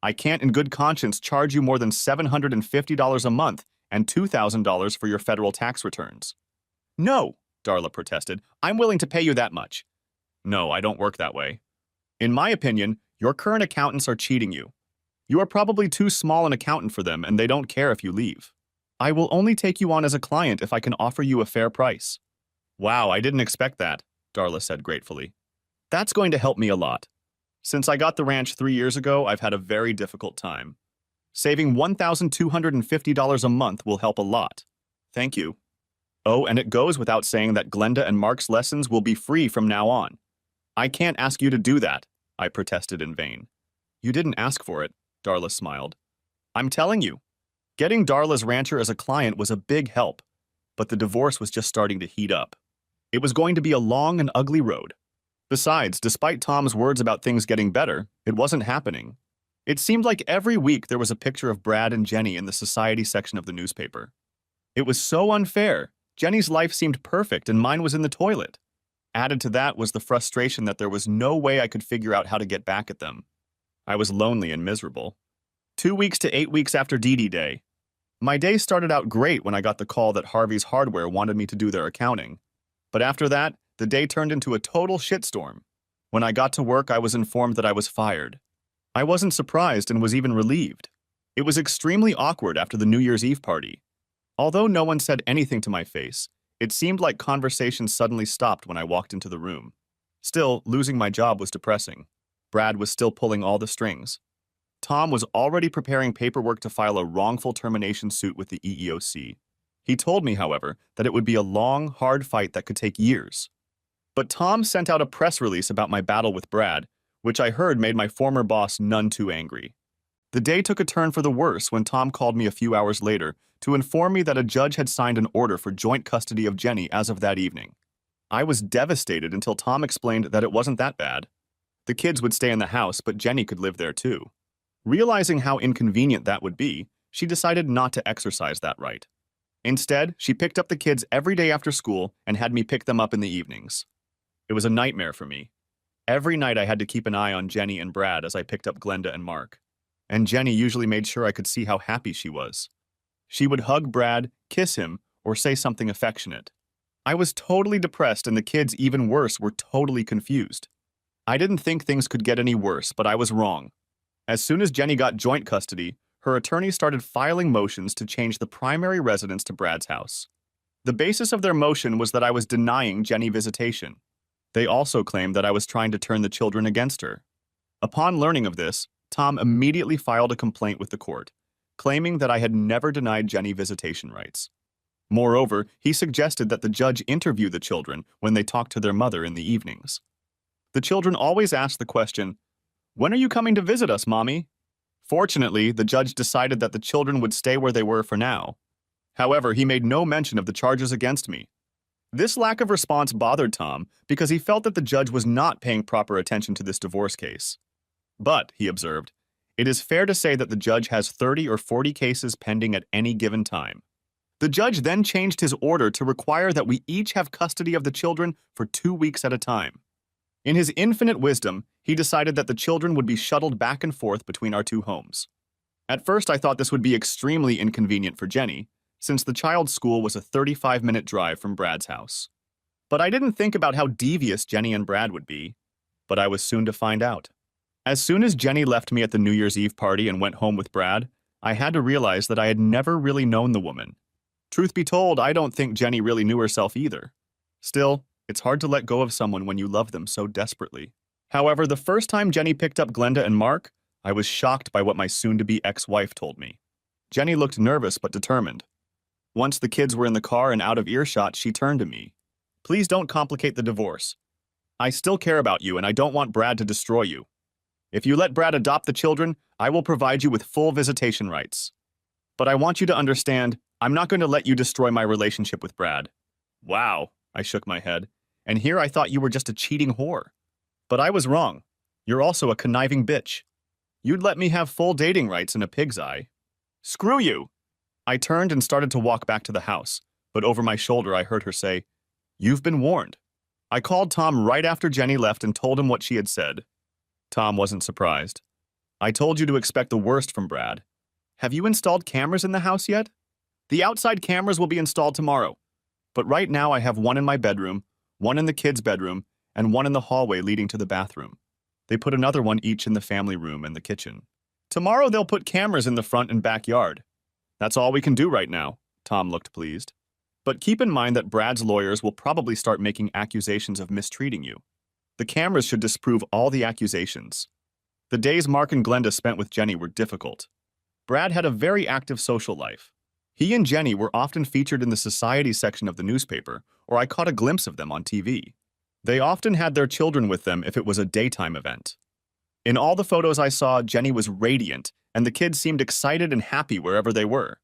I can't in good conscience charge you more than $750 a month and $2,000 for your federal tax returns. No, Darla protested. I'm willing to pay you that much. No, I don't work that way. In my opinion, your current accountants are cheating you. You are probably too small an accountant for them, and they don't care if you leave. I will only take you on as a client if I can offer you a fair price. Wow, I didn't expect that, Darla said gratefully. That's going to help me a lot. Since I got the ranch 3 years ago, I've had a very difficult time. Saving $1,250 a month will help a lot. Thank you. Oh, and it goes without saying that Glenda and Mark's lessons will be free from now on. I can't ask you to do that, I protested in vain. You didn't ask for it, Darla smiled. I'm telling you. Getting Darla's rancher as a client was a big help, but the divorce was just starting to heat up. It was going to be a long and ugly road. Besides, despite Tom's words about things getting better, it wasn't happening. It seemed like every week there was a picture of Brad and Jenny in the society section of the newspaper. It was so unfair. Jenny's life seemed perfect and mine was in the toilet. Added to that was the frustration that there was no way I could figure out how to get back at them. I was lonely and miserable. 2 weeks to 8 weeks after DD Day. My day started out great when I got the call that Harvey's Hardware wanted me to do their accounting. But after that, the day turned into a total shitstorm. When I got to work, I was informed that I was fired. I wasn't surprised and was even relieved. It was extremely awkward after the New Year's Eve party. Although no one said anything to my face, it seemed like conversation suddenly stopped when I walked into the room. Still, losing my job was depressing. Brad was still pulling all the strings. Tom was already preparing paperwork to file a wrongful termination suit with the EEOC. He told me, however, that it would be a long, hard fight that could take years. But Tom sent out a press release about my battle with Brad, which I heard made my former boss none too angry. The day took a turn for the worse when Tom called me a few hours later to inform me that a judge had signed an order for joint custody of Jenny as of that evening. I was devastated until Tom explained that it wasn't that bad. The kids would stay in the house, but Jenny could live there too. Realizing how inconvenient that would be, she decided not to exercise that right. Instead, she picked up the kids every day after school and had me pick them up in the evenings. It was a nightmare for me. Every night I had to keep an eye on Jenny and Brad as I picked up Glenda and Mark. And Jenny usually made sure I could see how happy she was. She would hug Brad, kiss him, or say something affectionate. I was totally depressed and the kids, even worse, were totally confused. I didn't think things could get any worse, but I was wrong. As soon as Jenny got joint custody, her attorney started filing motions to change the primary residence to Brad's house. The basis of their motion was that I was denying Jenny visitation. They also claimed that I was trying to turn the children against her. Upon learning of this, Tom immediately filed a complaint with the court, claiming that I had never denied Jenny visitation rights. Moreover, he suggested that the judge interview the children when they talked to their mother in the evenings. The children always asked the question, "When are you coming to visit us, Mommy?" Fortunately, the judge decided that the children would stay where they were for now. However, he made no mention of the charges against me. This lack of response bothered Tom because he felt that the judge was not paying proper attention to this divorce case. But, he observed, it is fair to say that the judge has 30 or 40 cases pending at any given time. The judge then changed his order to require that we each have custody of the children for 2 weeks at a time. In his infinite wisdom, he decided that the children would be shuttled back and forth between our two homes. At first, I thought this would be extremely inconvenient for Jenny, since the child's school was a 35-minute drive from Brad's house. But I didn't think about how devious Jenny and Brad would be. But I was soon to find out. As soon as Jenny left me at the New Year's Eve party and went home with Brad, I had to realize that I had never really known the woman. Truth be told, I don't think Jenny really knew herself either. Still, it's hard to let go of someone when you love them so desperately. However, the first time Jenny picked up Glenda and Mark, I was shocked by what my soon-to-be ex-wife told me. Jenny looked nervous but determined. Once the kids were in the car and out of earshot, she turned to me. Please don't complicate the divorce. I still care about you and I don't want Brad to destroy you. If you let Brad adopt the children, I will provide you with full visitation rights. But I want you to understand, I'm not going to let you destroy my relationship with Brad. Wow, I shook my head. And here I thought you were just a cheating whore. But I was wrong. You're also a conniving bitch. You'd let me have full dating rights in a pig's eye. Screw you! I turned and started to walk back to the house, but over my shoulder I heard her say, You've been warned. I called Tom right after Jenny left and told him what she had said. Tom wasn't surprised. I told you to expect the worst from Brad. Have you installed cameras in the house yet? The outside cameras will be installed tomorrow. But right now I have one in my bedroom, one in the kids' bedroom, and one in the hallway leading to the bathroom. They put another one each in the family room and the kitchen. Tomorrow they'll put cameras in the front and backyard. That's all we can do right now. Tom looked pleased. But keep in mind that Brad's lawyers will probably start making accusations of mistreating you. The cameras should disprove all the accusations. The days Mark and Glenda spent with Jenny were difficult. Brad had a very active social life. He and Jenny were often featured in the society section of the newspaper, or I caught a glimpse of them on TV. They often had their children with them if it was a daytime event. In all the photos I saw, Jenny was radiant, and the kids seemed excited and happy wherever they were.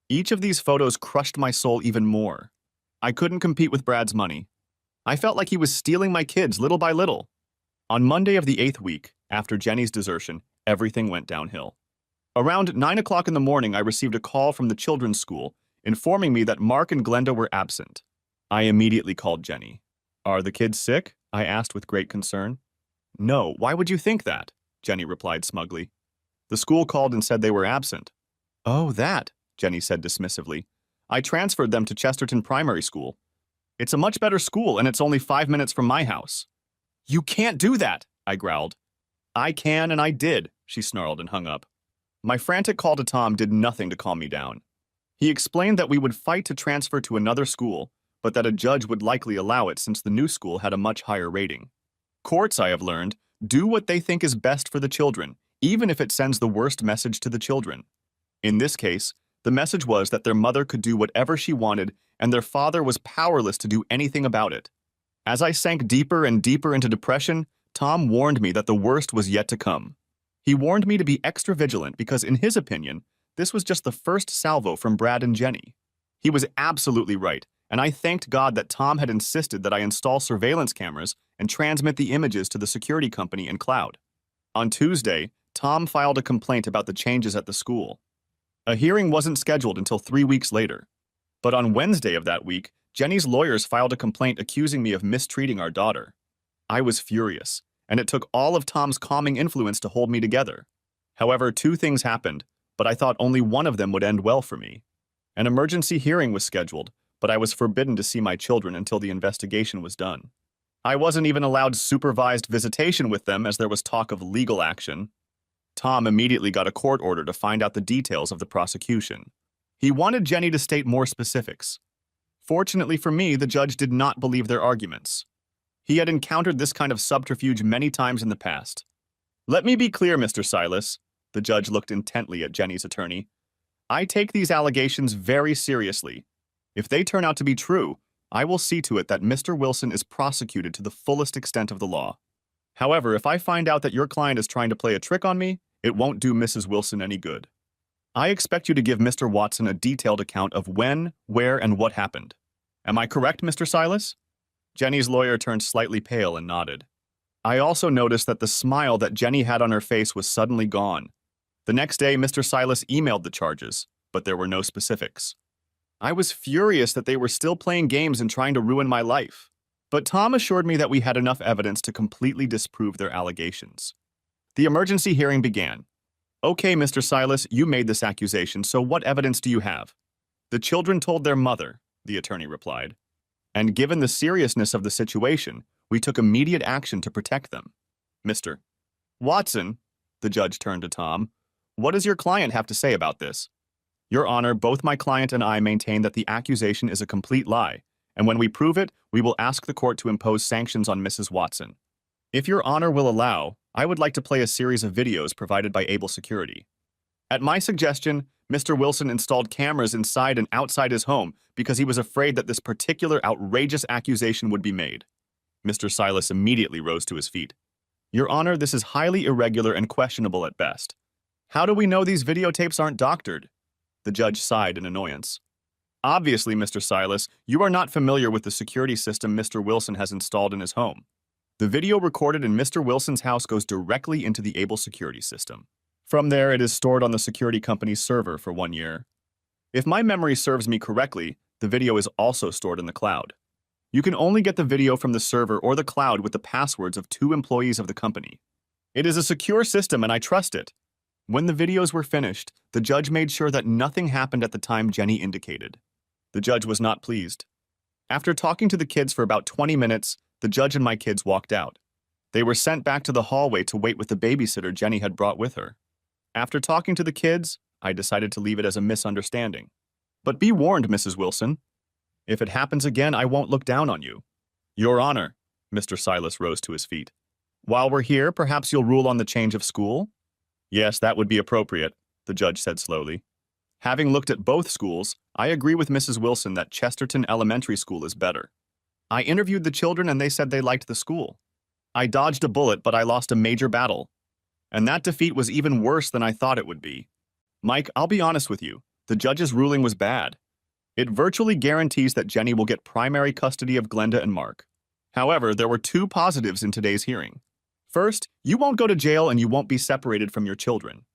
Each of these photos crushed my soul even more. I couldn't compete with Brad's money. I felt like he was stealing my kids little by little. On Monday of the 8th week, after Jenny's desertion, everything went downhill. Around 9 o'clock in the morning, I received a call from the children's school informing me that Mark and Glenda were absent. I immediately called Jenny. Are the kids sick? I asked with great concern. No, why would you think that? Jenny replied smugly. The school called and said they were absent. Oh, that, Jenny said dismissively. I transferred them to Chesterton Primary School. It's a much better school and it's only 5 minutes from my house. You can't do that, I growled. I can and I did, she snarled and hung up. My frantic call to Tom did nothing to calm me down. He explained that we would fight to transfer to another school, but that a judge would likely allow it since the new school had a much higher rating. Courts, I have learned, do what they think is best for the children, even if it sends the worst message to the children. In this case, the message was that their mother could do whatever she wanted and their father was powerless to do anything about it. As I sank deeper and deeper into depression, Tom warned me that the worst was yet to come. He warned me to be extra vigilant because, in his opinion, this was just the first salvo from Brad and Jenny. He was absolutely right, and I thanked God that Tom had insisted that I install surveillance cameras and transmit the images to the security company in cloud. On Tuesday, Tom filed a complaint about the changes at the school. A hearing wasn't scheduled until 3 weeks later. But on Wednesday of that week, Jenny's lawyers filed a complaint accusing me of mistreating our daughter. I was furious, and it took all of Tom's calming influence to hold me together. However, 2 things happened, but I thought only one of them would end well for me. An emergency hearing was scheduled, but I was forbidden to see my children until the investigation was done. I wasn't even allowed supervised visitation with them as there was talk of legal action. Tom immediately got a court order to find out the details of the prosecution. He wanted Jenny to state more specifics. Fortunately for me, the judge did not believe their arguments. He had encountered this kind of subterfuge many times in the past. Let me be clear, Mr. Silas. The judge looked intently at Jenny's attorney. I take these allegations very seriously. If they turn out to be true, I will see to it that Mr. Wilson is prosecuted to the fullest extent of the law. However, if I find out that your client is trying to play a trick on me, It won't do Mrs. Wilson any good. I expect you to give Mr. Watson a detailed account of when, where, and what happened. Am I correct, Mr. Silas? Jenny's lawyer turned slightly pale and nodded. I also noticed that the smile that Jenny had on her face was suddenly gone. The next day, Mr. Silas emailed the charges, but there were no specifics. I was furious that they were still playing games and trying to ruin my life. But Tom assured me that we had enough evidence to completely disprove their allegations. The emergency hearing began. Okay, Mr. Silas, you made this accusation, so what evidence do you have? The children told their mother, the attorney replied. And given the seriousness of the situation, we took immediate action to protect them. Mr. Watson, the judge turned to Tom, what does your client have to say about this? Your Honor, both my client and I maintain that the accusation is a complete lie, and when we prove it, we will ask the court to impose sanctions on Mrs. Watson. If Your Honor will allow, I would like to play a series of videos provided by Able Security. At my suggestion, Mr. Wilson installed cameras inside and outside his home because he was afraid that this particular outrageous accusation would be made. Mr. Silas immediately rose to his feet. Your Honor, this is highly irregular and questionable at best. How do we know these videotapes aren't doctored? The judge sighed in annoyance. Obviously, Mr. Silas, you are not familiar with the security system Mr. Wilson has installed in his home. The video recorded in Mr. Wilson's house goes directly into the Able security system. From there, it is stored on the security company's server for 1 year. If my memory serves me correctly, the video is also stored in the cloud. You can only get the video from the server or the cloud with the passwords of 2 employees of the company. It is a secure system and I trust it. When the videos were finished, the judge made sure that nothing happened at the time Jenny indicated. The judge was not pleased. After talking to the kids for about 20 minutes, the judge and my kids walked out. They were sent back to the hallway to wait with the babysitter Jenny had brought with her. After talking to the kids, I decided to leave it as a misunderstanding. But be warned, Mrs. Wilson. If it happens again, I won't look down on you. Your Honor, Mr. Silas rose to his feet. While we're here, perhaps you'll rule on the change of school? Yes, that would be appropriate, the judge said slowly. Having looked at both schools, I agree with Mrs. Wilson that Chesterton Elementary School is better. I interviewed the children and they said they liked the school. I dodged a bullet, but I lost a major battle. And that defeat was even worse than I thought it would be. Mike, I'll be honest with you. The judge's ruling was bad. It virtually guarantees that Jenny will get primary custody of Glenda and Mark. However, there were 2 positives in today's hearing. First, you won't go to jail and you won't be separated from your children.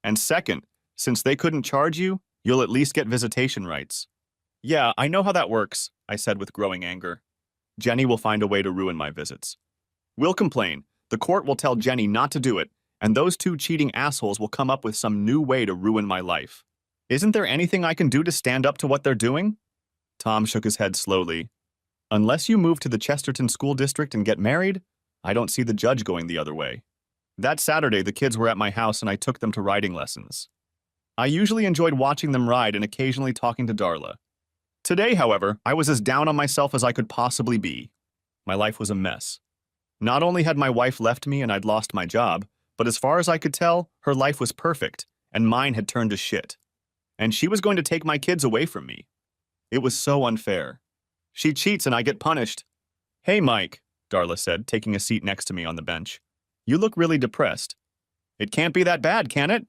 And second, since they couldn't charge you, you'll at least get visitation rights. Yeah, I know how that works, I said with growing anger. Jenny will find a way to ruin my visits. We'll complain. The court will tell Jenny not to do it, and those 2 cheating assholes will come up with some new way to ruin my life. Isn't there anything I can do to stand up to what they're doing? Tom shook his head slowly. Unless you move to the Chesterton School District and get married, I don't see the judge going the other way. That Saturday, the kids were at my house and I took them to riding lessons. I usually enjoyed watching them ride and occasionally talking to Darla. Today, however, I was as down on myself as I could possibly be. My life was a mess. Not only had my wife left me and I'd lost my job, but as far as I could tell, her life was perfect, and mine had turned to shit. And she was going to take my kids away from me. It was so unfair. She cheats and I get punished. Hey, Mike, Darla said, taking a seat next to me on the bench. You look really depressed. It can't be that bad, can it?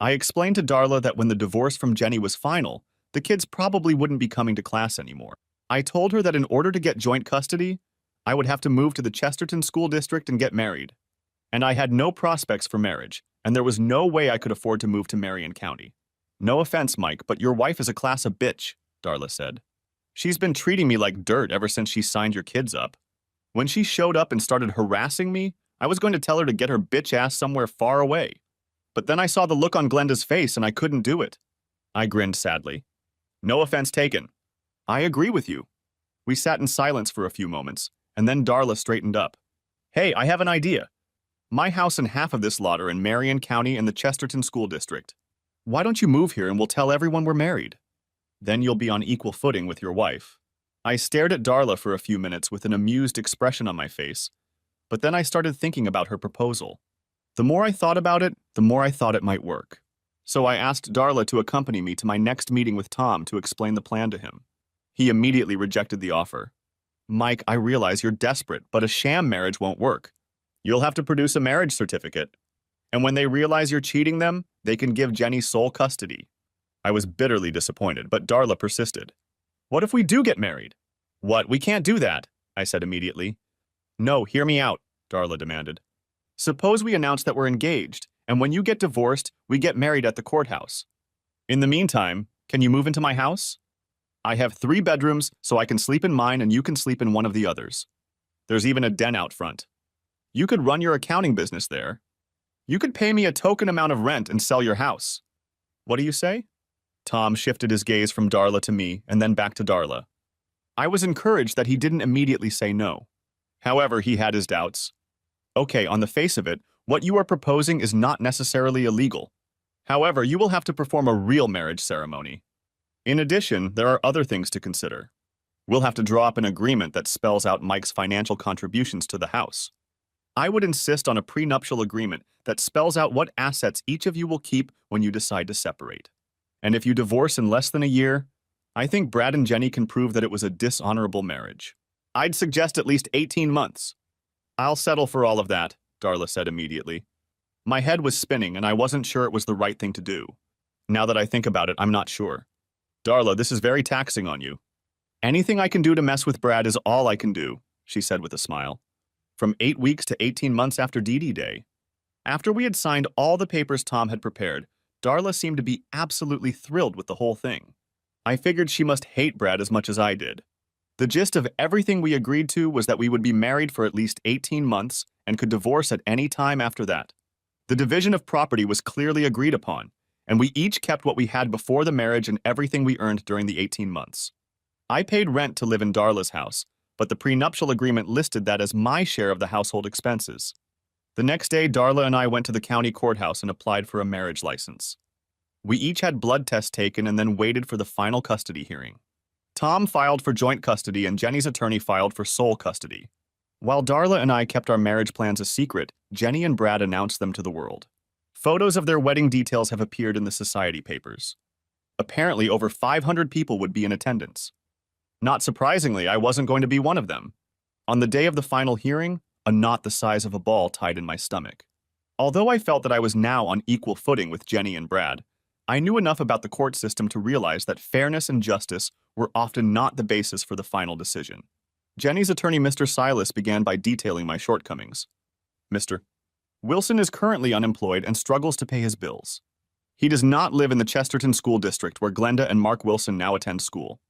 I explained to Darla that when the divorce from Jenny was final, the kids probably wouldn't be coming to class anymore. I told her that in order to get joint custody, I would have to move to the Chesterton School District and get married. And I had no prospects for marriage, and there was no way I could afford to move to Marion County. No offense, Mike, but your wife is a class of bitch, Darla said. She's been treating me like dirt ever since she signed your kids up. When she showed up and started harassing me, I was going to tell her to get her bitch ass somewhere far away. But then I saw the look on Glenda's face and I couldn't do it. I grinned sadly. No offense taken. I agree with you. We sat in silence for a few moments, and then Darla straightened up. Hey, I have an idea. My house and half of this lot are in Marion County and the Chesterton School District. Why don't you move here and we'll tell everyone we're married? Then you'll be on equal footing with your wife. I stared at Darla for a few minutes with an amused expression on my face, but then I started thinking about her proposal. The more I thought about it, the more I thought it might work. So I asked Darla to accompany me to my next meeting with Tom to explain the plan to him. He immediately rejected the offer. Mike, I realize you're desperate, but a sham marriage won't work. You'll have to produce a marriage certificate. And when they realize you're cheating them, they can give Jenny sole custody. I was bitterly disappointed, but Darla persisted. What if we do get married? What? We can't do that, I said immediately. No, hear me out, Darla demanded. Suppose we announce that we're engaged, and when you get divorced, we get married at the courthouse. In the meantime, can you move into my house? I have 3 bedrooms, so I can sleep in mine and you can sleep in one of the others. There's even a den out front. You could run your accounting business there. You could pay me a token amount of rent and sell your house. What do you say? Tom shifted his gaze from Darla to me and then back to Darla. I was encouraged that he didn't immediately say no. However, he had his doubts. Okay, on the face of it, what you are proposing is not necessarily illegal. However, you will have to perform a real marriage ceremony. In addition, there are other things to consider. We'll have to draw up an agreement that spells out Mike's financial contributions to the house. I would insist on a prenuptial agreement that spells out what assets each of you will keep when you decide to separate. And if you divorce in less than a year, I think Brad and Jenny can prove that it was a dishonorable marriage. I'd suggest at least 18 months. I'll settle for all of that, Darla said immediately. My head was spinning and I wasn't sure it was the right thing to do. Now that I think about it, I'm not sure. Darla, this is very taxing on you. Anything I can do to mess with Brad is all I can do, she said with a smile. From 8 weeks to 18 months after DD Day. After we had signed all the papers Tom had prepared, Darla seemed to be absolutely thrilled with the whole thing. I figured she must hate Brad as much as I did. The gist of everything we agreed to was that we would be married for at least 18 months and could divorce at any time after that. The division of property was clearly agreed upon, and we each kept what we had before the marriage and everything we earned during the 18 months. I paid rent to live in Darla's house, but the prenuptial agreement listed that as my share of the household expenses. The next day, Darla and I went to the county courthouse and applied for a marriage license. We each had blood tests taken and then waited for the final custody hearing. Tom filed for joint custody and Jenny's attorney filed for sole custody. While Darla and I kept our marriage plans a secret, Jenny and Brad announced them to the world. Photos of their wedding details have appeared in the society papers. Apparently, over 500 people would be in attendance. Not surprisingly, I wasn't going to be one of them. On the day of the final hearing, a knot the size of a ball tied in my stomach. Although I felt that I was now on equal footing with Jenny and Brad, I knew enough about the court system to realize that fairness and justice were often not the basis for the final decision. Jenny's attorney, Mr. Silas, began by detailing my shortcomings. Mr. Wilson is currently unemployed and struggles to pay his bills. He does not live in the Chesterton School District where Glenda and Mark Wilson now attend school.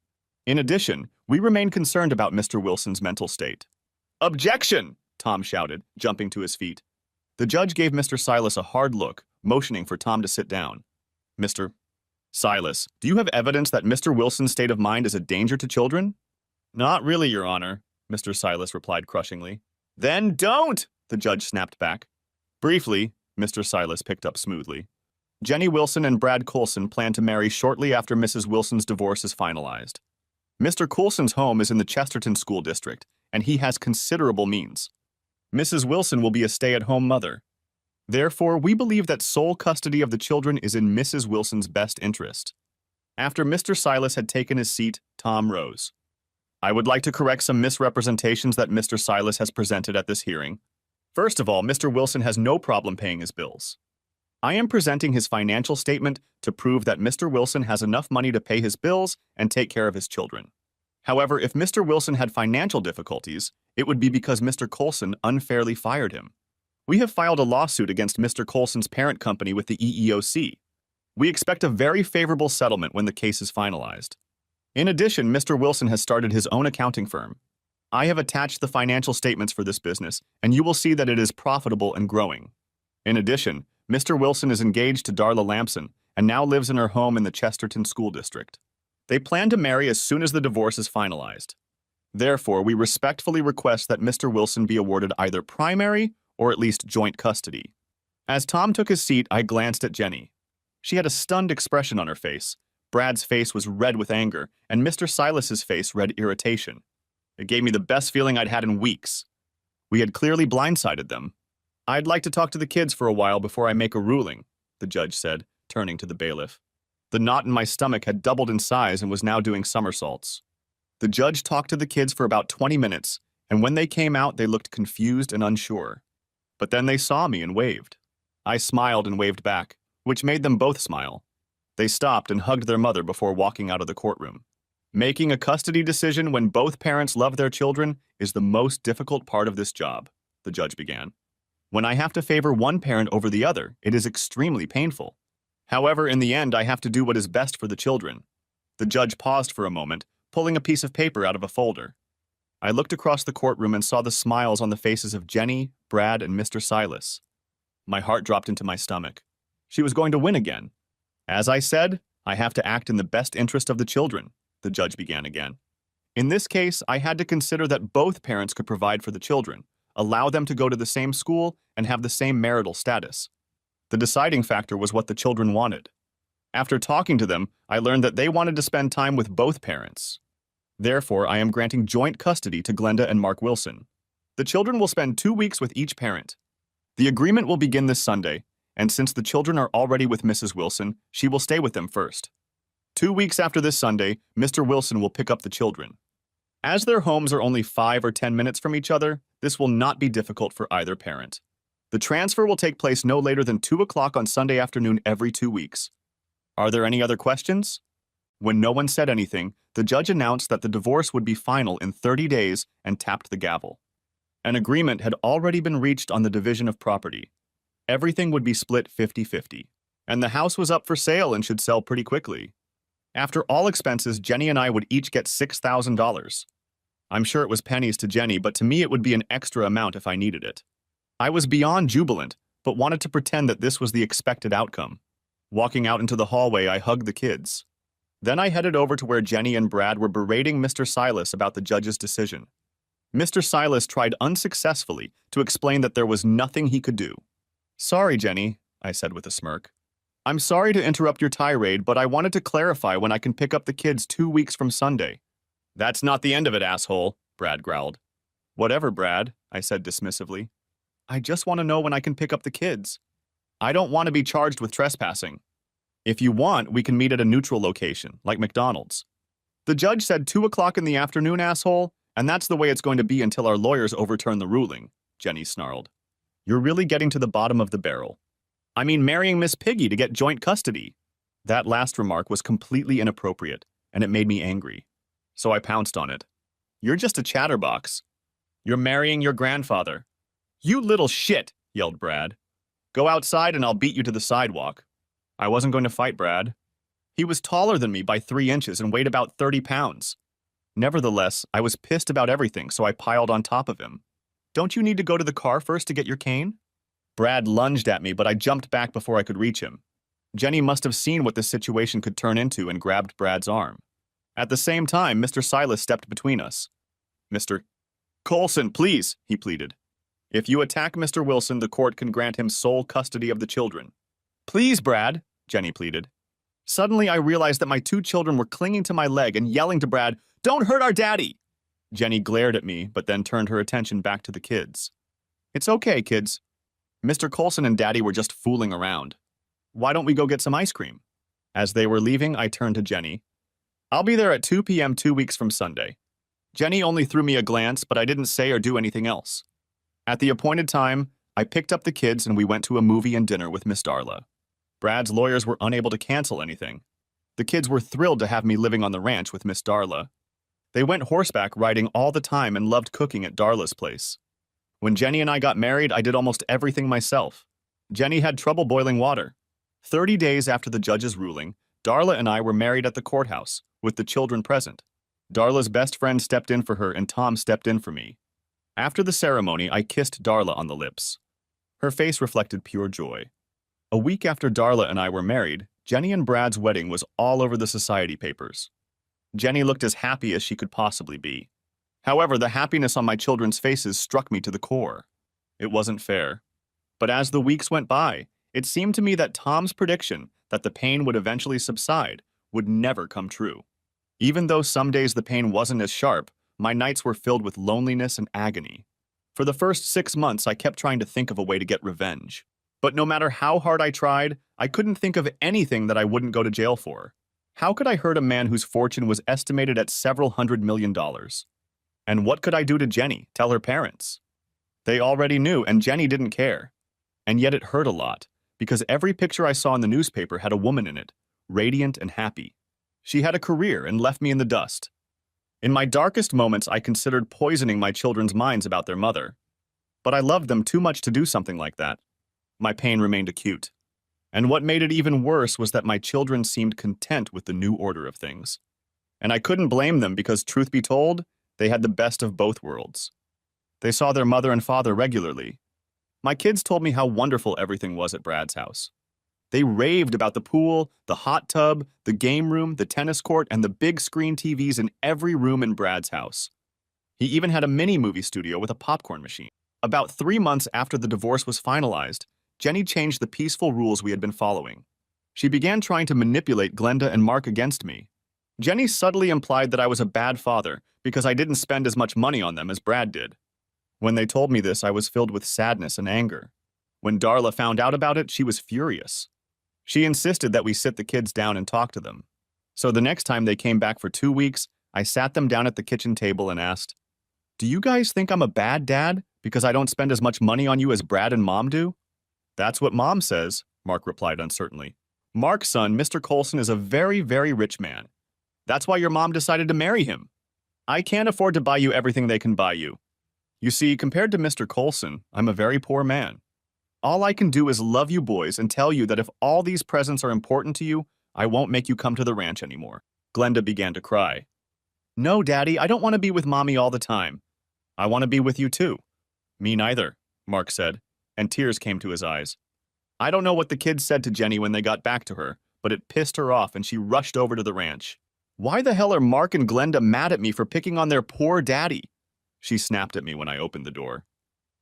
In addition, we remain concerned about Mr. Wilson's mental state. Objection! Tom shouted, jumping to his feet. The judge gave Mr. Silas a hard look, motioning for Tom to sit down. Mr. Silas, do you have evidence that Mr. Wilson's state of mind is a danger to children? Not really, Your Honor, Mr. Silas replied crushingly. Then don't! The judge snapped back. Briefly, Mr. Silas picked up smoothly. Jenny Wilson and Brad Coulson plan to marry shortly after Mrs. Wilson's divorce is finalized. Mr. Coulson's home is in the Chesterton School District, and he has considerable means. Mrs. Wilson will be a stay-at-home mother. Therefore, we believe that sole custody of the children is in Mrs. Wilson's best interest. After Mr. Silas had taken his seat, Tom rose. I would like to correct some misrepresentations that Mr. Silas has presented at this hearing. First of all, Mr. Wilson has no problem paying his bills. I am presenting his financial statement to prove that Mr. Wilson has enough money to pay his bills and take care of his children. However, if Mr. Wilson had financial difficulties, it would be because Mr. Coulson unfairly fired him. We have filed a lawsuit against Mr. Coulson's parent company with the EEOC. We expect a very favorable settlement when the case is finalized. In addition, Mr. Wilson has started his own accounting firm. I have attached the financial statements for this business, and you will see that it is profitable and growing. In addition, Mr. Wilson is engaged to Darla Lamson and now lives in her home in the Chesterton School District. They plan to marry as soon as the divorce is finalized. Therefore, we respectfully request that Mr. Wilson be awarded either primary or at least joint custody. As Tom took his seat, I glanced at Jenny. She had a stunned expression on her face. Brad's face was red with anger, and Mr. Silas's face read irritation. It gave me the best feeling I'd had in weeks. We had clearly blindsided them. I'd like to talk to the kids for a while before I make a ruling, the judge said, turning to the bailiff. The knot in my stomach had doubled in size and was now doing somersaults. The judge talked to the kids for about 20 minutes, and when they came out, they looked confused and unsure. But then they saw me and waved. I smiled and waved back, which made them both smile. They stopped and hugged their mother before walking out of the courtroom. Making a custody decision when both parents love their children is the most difficult part of this job, the judge began. When I have to favor one parent over the other, it is extremely painful. However, in the end, I have to do what is best for the children. The judge paused for a moment, pulling a piece of paper out of a folder. I looked across the courtroom and saw the smiles on the faces of Jenny, Brad, and Mr. Silas. My heart dropped into my stomach. She was going to win again. As I said, I have to act in the best interest of the children, the judge began again. In this case, I had to consider that both parents could provide for the children, allow them to go to the same school, and have the same marital status. The deciding factor was what the children wanted. After talking to them, I learned that they wanted to spend time with both parents. Therefore, I am granting joint custody to Glenda and Mark Wilson. The children will spend 2 weeks with each parent. The agreement will begin this Sunday, and since the children are already with Mrs. Wilson, she will stay with them first. 2 weeks after this Sunday, Mr. Wilson will pick up the children. As their homes are only 5 or 10 minutes from each other, this will not be difficult for either parent. The transfer will take place no later than 2 o'clock on Sunday afternoon every 2 weeks. Are there any other questions? When no one said anything, the judge announced that the divorce would be final in 30 days and tapped the gavel. An agreement had already been reached on the division of property. Everything would be split 50-50, and the house was up for sale and should sell pretty quickly. After all expenses, Jenny and I would each get $6,000. I'm sure it was pennies to Jenny, but to me it would be an extra amount if I needed it. I was beyond jubilant, but wanted to pretend that this was the expected outcome. Walking out into the hallway, I hugged the kids. Then I headed over to where Jenny and Brad were berating Mr. Silas about the judge's decision. Mr. Silas tried unsuccessfully to explain that there was nothing he could do. "Sorry, Jenny," I said with a smirk. "I'm sorry to interrupt your tirade, but I wanted to clarify when I can pick up the kids 2 weeks from Sunday." "That's not the end of it, asshole," Brad growled. "Whatever, Brad," I said dismissively. "I just want to know when I can pick up the kids. I don't want to be charged with trespassing. If you want, we can meet at a neutral location, like McDonald's." "The judge said 2 o'clock in the afternoon, asshole, and that's the way it's going to be until our lawyers overturn the ruling," Jenny snarled. "You're really getting to the bottom of the barrel. I mean, marrying Miss Piggy to get joint custody." That last remark was completely inappropriate, and it made me angry. So I pounced on it. "You're just a chatterbox. You're marrying your grandfather." "You little shit," yelled Brad. "Go outside and I'll beat you to the sidewalk." I wasn't going to fight Brad. He was taller than me by 3 inches and weighed about 30 pounds. Nevertheless, I was pissed about everything, so I piled on top of him. "Don't you need to go to the car first to get your cane?" Brad lunged at me, but I jumped back before I could reach him. Jenny must have seen what this situation could turn into and grabbed Brad's arm. At the same time, Mr. Silas stepped between us. "Mr. Colson, please," he pleaded. "If you attack Mr. Wilson, the court can grant him sole custody of the children." "Please, Brad," Jenny pleaded. Suddenly, I realized that my 2 children were clinging to my leg and yelling to Brad, "Don't hurt our daddy!" Jenny glared at me, but then turned her attention back to the kids. "It's okay, kids. Mr. Colson and Daddy were just fooling around. Why don't we go get some ice cream?" As they were leaving, I turned to Jenny. "I'll be there at 2 p.m. 2 weeks from Sunday." Jenny only threw me a glance, but I didn't say or do anything else. At the appointed time, I picked up the kids and we went to a movie and dinner with Miss Darla. Brad's lawyers were unable to cancel anything. The kids were thrilled to have me living on the ranch with Miss Darla. They went horseback riding all the time and loved cooking at Darla's place. When Jenny and I got married, I did almost everything myself. Jenny had trouble boiling water. 30 days after the judge's ruling, Darla and I were married at the courthouse, with the children present. Darla's best friend stepped in for her and Tom stepped in for me. After the ceremony, I kissed Darla on the lips. Her face reflected pure joy. A week after Darla and I were married, Jenny and Brad's wedding was all over the society papers. Jenny looked as happy as she could possibly be. However, the happiness on my children's faces struck me to the core. It wasn't fair. But as the weeks went by, it seemed to me that Tom's prediction that the pain would eventually subside would never come true. Even though some days the pain wasn't as sharp, my nights were filled with loneliness and agony. For the first 6 months, I kept trying to think of a way to get revenge. But no matter how hard I tried, I couldn't think of anything that I wouldn't go to jail for. How could I hurt a man whose fortune was estimated at several $100 million? And what could I do to Jenny, tell her parents? They already knew, and Jenny didn't care. And yet it hurt a lot, because every picture I saw in the newspaper had a woman in it, radiant and happy. She had a career and left me in the dust. In my darkest moments, I considered poisoning my children's minds about their mother. But I loved them too much to do something like that. My pain remained acute. And what made it even worse was that my children seemed content with the new order of things. And I couldn't blame them because, truth be told, they had the best of both worlds. They saw their mother and father regularly. My kids told me how wonderful everything was at Brad's house. They raved about the pool, the hot tub, the game room, the tennis court, and the big screen TVs in every room in Brad's house. He even had a mini movie studio with a popcorn machine. About 3 months after the divorce was finalized, Jenny changed the peaceful rules we had been following. She began trying to manipulate Glenda and Mark against me. Jenny subtly implied that I was a bad father because I didn't spend as much money on them as Brad did. When they told me this, I was filled with sadness and anger. When Darla found out about it, she was furious. She insisted that we sit the kids down and talk to them. So the next time they came back for 2 weeks, I sat them down at the kitchen table and asked, "Do you guys think I'm a bad dad because I don't spend as much money on you as Brad and Mom do?" "That's what Mom says," Mark replied uncertainly. "Mark's son, Mr. Colson, is a very, very rich man. That's why your mom decided to marry him. I can't afford to buy you everything they can buy you. You see, compared to Mr. Colson, I'm a very poor man. All I can do is love you boys and tell you that if all these presents are important to you, I won't make you come to the ranch anymore." Glenda began to cry. "No, Daddy, I don't want to be with Mommy all the time. I want to be with you too." "Me neither," Mark said, and tears came to his eyes. I don't know what the kids said to Jenny when they got back to her, but it pissed her off and she rushed over to the ranch. "Why the hell are Mark and Glenda mad at me for picking on their poor daddy?" She snapped at me when I opened the door.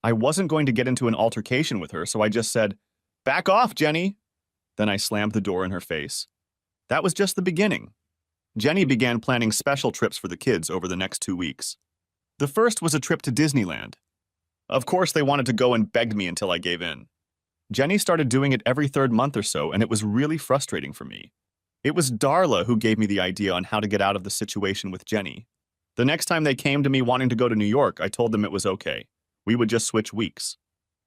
I wasn't going to get into an altercation with her, so I just said, "Back off, Jenny!" Then I slammed the door in her face. That was just the beginning. Jenny began planning special trips for the kids over the next 2 weeks. The first was a trip to Disneyland. Of course, they wanted to go and begged me until I gave in. Jenny started doing it every 3rd month or so, and it was really frustrating for me. It was Darla who gave me the idea on how to get out of the situation with Jenny. The next time they came to me wanting to go to New York, I told them it was okay. We would just switch weeks.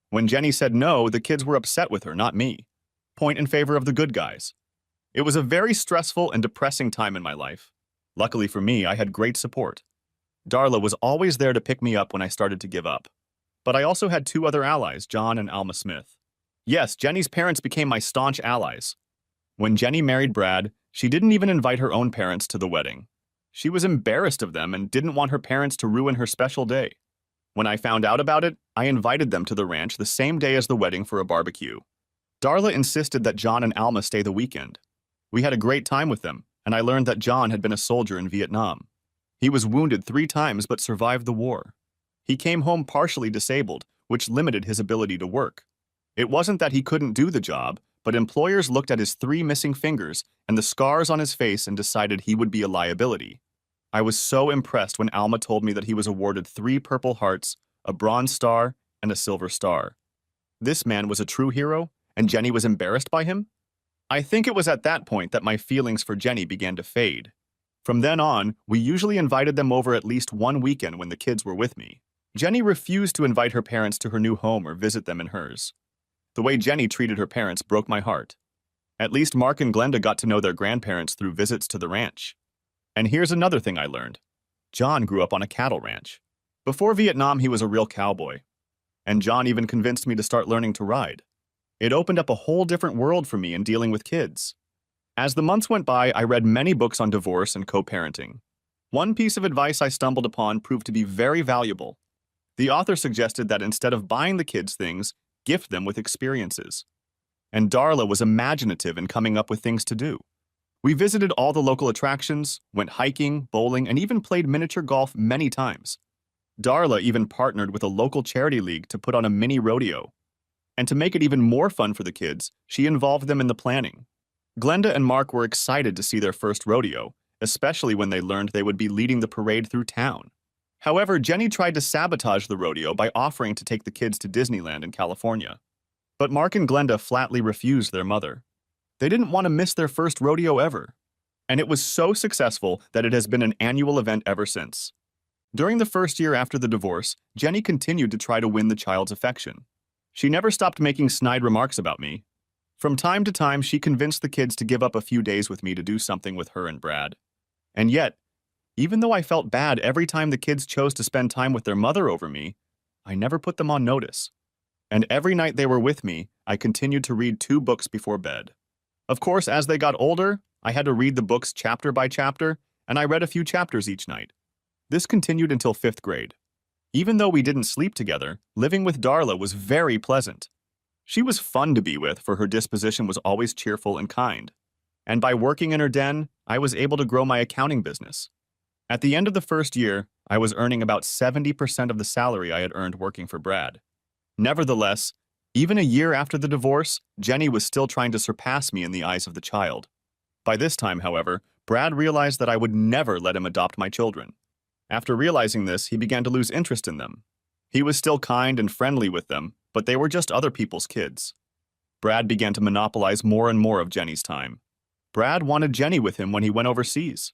When Jenny said no, the kids were upset with her, not me. Point in favor of the good guys. It was a very stressful and depressing time in my life. Luckily for me, I had great support. Darla was always there to pick me up when I started to give up. But I also had 2 other allies, John and Alma Smith. Yes, Jenny's parents became my staunch allies. When Jenny married Brad, she didn't even invite her own parents to the wedding. She was embarrassed of them and didn't want her parents to ruin her special day. When I found out about it, I invited them to the ranch the same day as the wedding for a barbecue. Darla insisted that John and Alma stay the weekend. We had a great time with them, and I learned that John had been a soldier in Vietnam. He was wounded 3 times but survived the war. He came home partially disabled, which limited his ability to work. It wasn't that he couldn't do the job, but employers looked at his 3 missing fingers and the scars on his face and decided he would be a liability. I was so impressed when Alma told me that he was awarded 3 Purple Hearts, a Bronze Star, and a Silver Star. This man was a true hero, and Jenny was embarrassed by him? I think it was at that point that my feelings for Jenny began to fade. From then on, we usually invited them over at least 1 weekend when the kids were with me. Jenny refused to invite her parents to her new home or visit them in hers. The way Jenny treated her parents broke my heart. At least Mark and Glenda got to know their grandparents through visits to the ranch. And here's another thing I learned. John grew up on a cattle ranch. Before Vietnam, he was a real cowboy. And John even convinced me to start learning to ride. It opened up a whole different world for me in dealing with kids. As the months went by, I read many books on divorce and co-parenting. One piece of advice I stumbled upon proved to be very valuable. The author suggested that instead of buying the kids things, gift them with experiences. And Darla was imaginative in coming up with things to do. We visited all the local attractions, went hiking, bowling, and even played miniature golf many times. Darla even partnered with a local charity league to put on a mini rodeo. And to make it even more fun for the kids, she involved them in the planning. Glenda and Mark were excited to see their first rodeo, especially when they learned they would be leading the parade through town. However, Jenny tried to sabotage the rodeo by offering to take the kids to Disneyland in California. But Mark and Glenda flatly refused their mother. They didn't want to miss their first rodeo ever. And it was so successful that it has been an annual event ever since. During the first year after the divorce, Jenny continued to try to win the child's affection. She never stopped making snide remarks about me. From time to time, she convinced the kids to give up a few days with me to do something with her and Brad. And yet, even though I felt bad every time the kids chose to spend time with their mother over me, I never put them on notice. And every night they were with me, I continued to read 2 books before bed. Of course, as they got older, I had to read the books chapter by chapter, and I read a few chapters each night. This continued until 5th grade. Even though we didn't sleep together, living with Darla was very pleasant. She was fun to be with, for her disposition was always cheerful and kind. And by working in her den, I was able to grow my accounting business. At the end of the first year, I was earning about 70% of the salary I had earned working for Brad. Nevertheless, even a year after the divorce, Jenny was still trying to surpass me in the eyes of the child. By this time, however, Brad realized that I would never let him adopt my children. After realizing this, he began to lose interest in them. He was still kind and friendly with them, but they were just other people's kids. Brad began to monopolize more and more of Jenny's time. Brad wanted Jenny with him when he went overseas.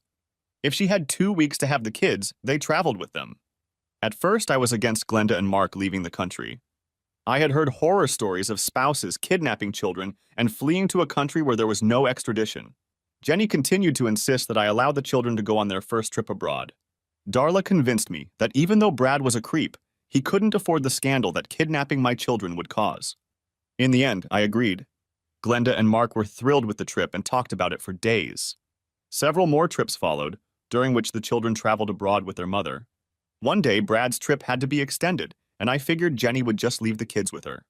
If she had 2 weeks to have the kids, they traveled with them. At first, I was against Glenda and Mark leaving the country. I had heard horror stories of spouses kidnapping children and fleeing to a country where there was no extradition. Jenny continued to insist that I allow the children to go on their first trip abroad. Darla convinced me that even though Brad was a creep, he couldn't afford the scandal that kidnapping my children would cause. In the end, I agreed. Glenda and Mark were thrilled with the trip and talked about it for days. Several more trips followed, during which the children traveled abroad with their mother. One day, Brad's trip had to be extended, and I figured Jenny would just leave the kids with her.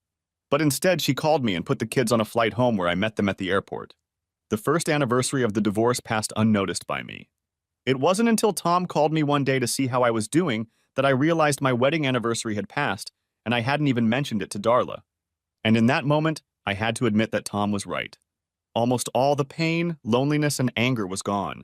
But instead, she called me and put the kids on a flight home where I met them at the airport. The first anniversary of the divorce passed unnoticed by me. It wasn't until Tom called me one day to see how I was doing that I realized my wedding anniversary had passed, and I hadn't even mentioned it to Darla. And in that moment, I had to admit that Tom was right. Almost all the pain, loneliness, and anger was gone.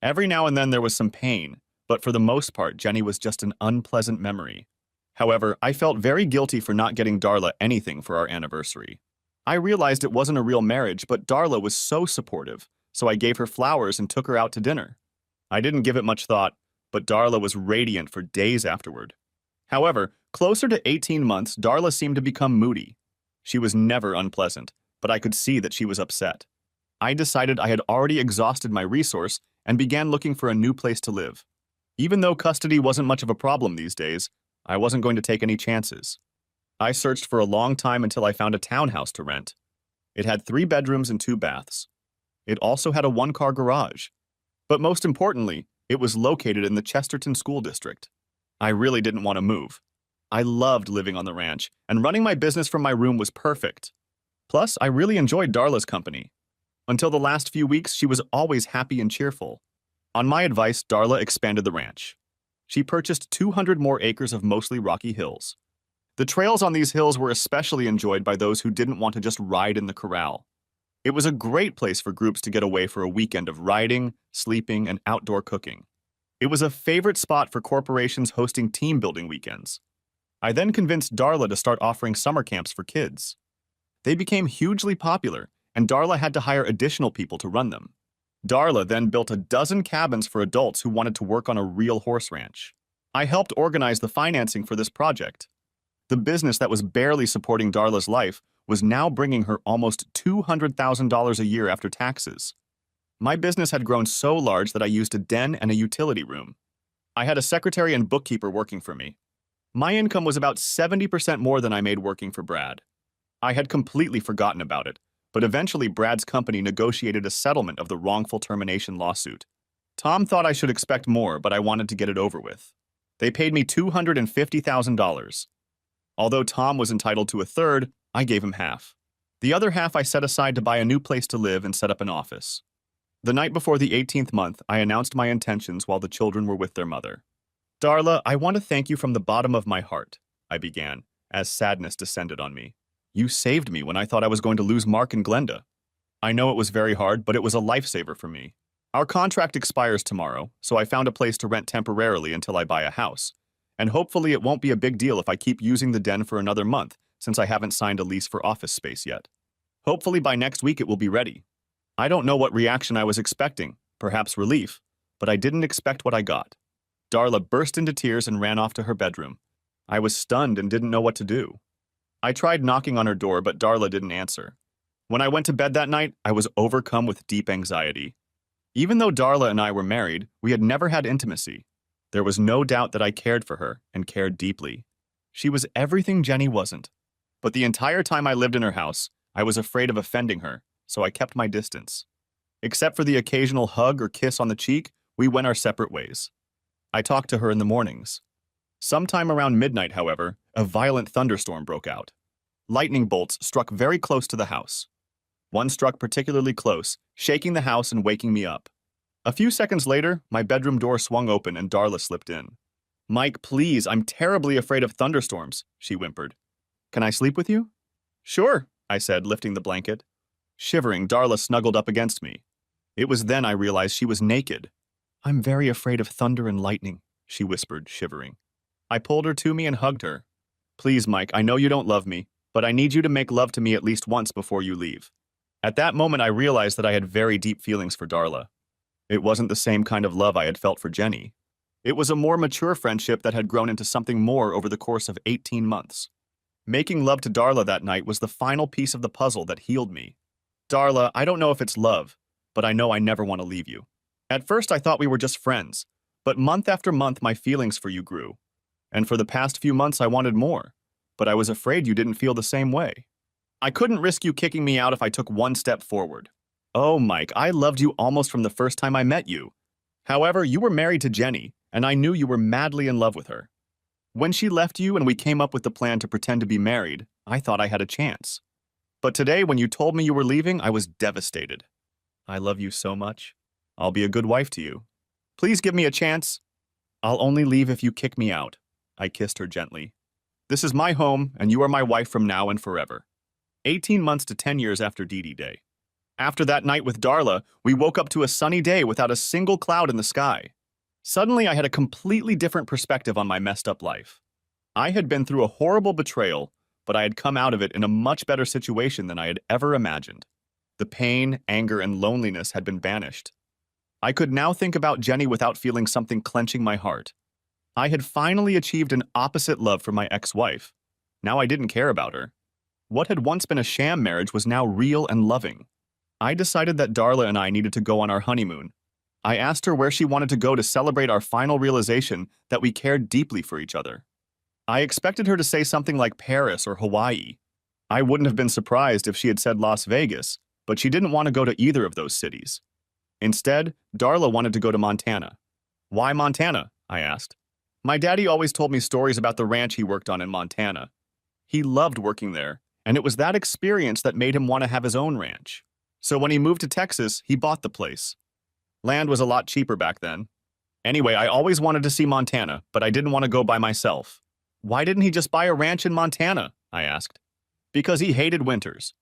Every now and then there was some pain, but for the most part, Jenny was just an unpleasant memory. However, I felt very guilty for not getting Darla anything for our anniversary. I realized it wasn't a real marriage, but Darla was so supportive, so I gave her flowers and took her out to dinner. I didn't give it much thought, but Darla was radiant for days afterward. However, closer to 18 months, Darla seemed to become moody. She was never unpleasant, but I could see that she was upset. I decided I had already exhausted my resource and began looking for a new place to live. Even though custody wasn't much of a problem these days, I wasn't going to take any chances. I searched for a long time until I found a townhouse to rent. It had 3 bedrooms and 2 baths. It also had a 1-car garage. But most importantly, it was located in the Chesterton School District. I really didn't want to move. I loved living on the ranch, and running my business from my room was perfect. Plus, I really enjoyed Darla's company. Until the last few weeks, she was always happy and cheerful. On my advice, Darla expanded the ranch. She purchased 200 more acres of mostly rocky hills. The trails on these hills were especially enjoyed by those who didn't want to just ride in the corral. It was a great place for groups to get away for a weekend of riding, sleeping, and outdoor cooking. It was a favorite spot for corporations hosting team-building weekends. I then convinced Darla to start offering summer camps for kids. They became hugely popular, and Darla had to hire additional people to run them. Darla then built a dozen cabins for adults who wanted to work on a real horse ranch. I helped organize the financing for this project. The business that was barely supporting Darla's life was now bringing her almost $200,000 a year after taxes. My business had grown so large that I used a den and a utility room. I had a secretary and bookkeeper working for me. My income was about 70% more than I made working for Brad. I had completely forgotten about it, but eventually Brad's company negotiated a settlement of the wrongful termination lawsuit. Tom thought I should expect more, but I wanted to get it over with. They paid me $250,000. Although Tom was entitled to a third, I gave him half. The other half I set aside to buy a new place to live and set up an office. The night before the 18th month, I announced my intentions while the children were with their mother. Darla, I want to thank you from the bottom of my heart, I began, as sadness descended on me. You saved me when I thought I was going to lose Mark and Glenda. I know it was very hard, but it was a lifesaver for me. Our contract expires tomorrow, so I found a place to rent temporarily until I buy a house. And hopefully it won't be a big deal if I keep using the den for another month, since I haven't signed a lease for office space yet. Hopefully by next week it will be ready. I don't know what reaction I was expecting, perhaps relief, but I didn't expect what I got. Darla burst into tears and ran off to her bedroom. I was stunned and didn't know what to do. I tried knocking on her door, but Darla didn't answer. When I went to bed that night, I was overcome with deep anxiety. Even though Darla and I were married, we had never had intimacy. There was no doubt that I cared for her and cared deeply. She was everything Jenny wasn't. But the entire time I lived in her house, I was afraid of offending her, so I kept my distance. Except for the occasional hug or kiss on the cheek, we went our separate ways. I talked to her in the mornings. Sometime around midnight, however, a violent thunderstorm broke out. Lightning bolts struck very close to the house. One struck particularly close, shaking the house and waking me up. A few seconds later, my bedroom door swung open and Darla slipped in. "Mike, please, I'm terribly afraid of thunderstorms," she whimpered. "Can I sleep with you?" "Sure," I said, lifting the blanket. Shivering, Darla snuggled up against me. It was then I realized she was naked. "I'm very afraid of thunder and lightning," she whispered, shivering. I pulled her to me and hugged her. "Please, Mike, I know you don't love me, but I need you to make love to me at least once before you leave." At that moment, I realized that I had very deep feelings for Darla. It wasn't the same kind of love I had felt for Jenny. It was a more mature friendship that had grown into something more over the course of 18 months. Making love to Darla that night was the final piece of the puzzle that healed me. "Darla, I don't know if it's love, but I know I never want to leave you. At first, I thought we were just friends, but month after month, my feelings for you grew. And for the past few months, I wanted more, but I was afraid you didn't feel the same way. I couldn't risk you kicking me out if I took one step forward. Oh, Mike, I loved you almost from the first time I met you. However, you were married to Jenny, and I knew you were madly in love with her. When she left you and we came up with the plan to pretend to be married, I thought I had a chance. But today, when you told me you were leaving, I was devastated. I love you so much. I'll be a good wife to you. Please give me a chance. I'll only leave if you kick me out." I kissed her gently. "This is my home, and you are my wife from now and forever." 18 months to 10 years after D.D. Day. After that night with Darla, we woke up to a sunny day without a single cloud in the sky. Suddenly, I had a completely different perspective on my messed up life. I had been through a horrible betrayal, but I had come out of it in a much better situation than I had ever imagined. The pain, anger, and loneliness had been banished. I could now think about Jenny without feeling something clenching my heart. I had finally achieved an opposite love for my ex-wife. Now I didn't care about her. What had once been a sham marriage was now real and loving. I decided that Darla and I needed to go on our honeymoon. I asked her where she wanted to go to celebrate our final realization that we cared deeply for each other. I expected her to say something like Paris or Hawaii. I wouldn't have been surprised if she had said Las Vegas, but she didn't want to go to either of those cities. Instead, Darla wanted to go to Montana. "Why Montana?" I asked. "My daddy always told me stories about the ranch he worked on in Montana. He loved working there, and it was that experience that made him want to have his own ranch. So when he moved to Texas, he bought the place. Land was a lot cheaper back then. Anyway, I always wanted to see Montana, but I didn't want to go by myself." "Why didn't he just buy a ranch in Montana?" I asked. "Because he hated winters."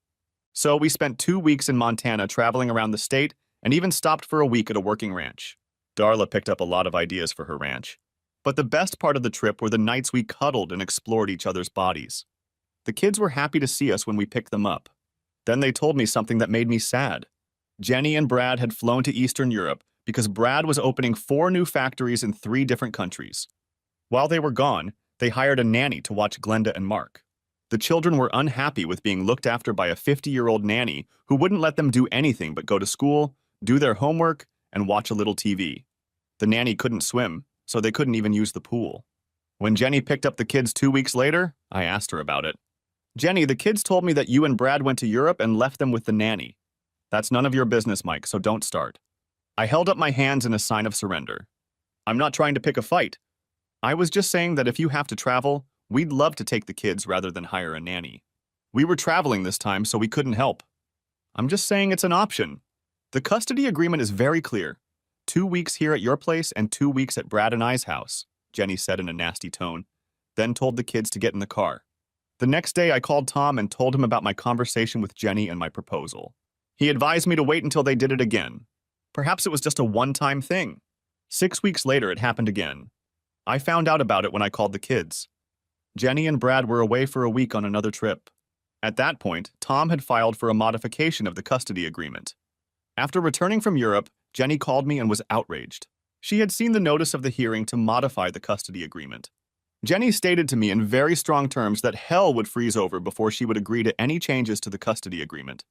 So we spent 2 weeks in Montana traveling around the state and even stopped for a week at a working ranch. Darla picked up a lot of ideas for her ranch. But the best part of the trip were the nights we cuddled and explored each other's bodies. The kids were happy to see us when we picked them up. Then they told me something that made me sad. Jenny and Brad had flown to Eastern Europe because Brad was opening 4 new factories in 3 different countries. While they were gone, they hired a nanny to watch Glenda and Mark. The children were unhappy with being looked after by a 50-year-old nanny who wouldn't let them do anything but go to school, do their homework, and watch a little TV. The nanny couldn't swim, so they couldn't even use the pool. When Jenny picked up the kids 2 weeks later, I asked her about it. "Jenny, the kids told me that you and Brad went to Europe and left them with the nanny." "That's none of your business, Mike, so don't start." I held up my hands in a sign of surrender. "I'm not trying to pick a fight. I was just saying that if you have to travel, we'd love to take the kids rather than hire a nanny. We were traveling this time, so we couldn't help. I'm just saying it's an option. The custody agreement is very clear. 2 weeks here at your place and 2 weeks at Brad and I's house," Jenny said in a nasty tone, then told the kids to get in the car. The next day, I called Tom and told him about my conversation with Jenny and my proposal. He advised me to wait until they did it again. Perhaps it was just a one-time thing. 6 weeks later, it happened again. I found out about it when I called the kids. Jenny and Brad were away for a week on another trip. At that point, Tom had filed for a modification of the custody agreement. After returning from Europe, Jenny called me and was outraged. She had seen the notice of the hearing to modify the custody agreement. Jenny stated to me in very strong terms that hell would freeze over before she would agree to any changes to the custody agreement.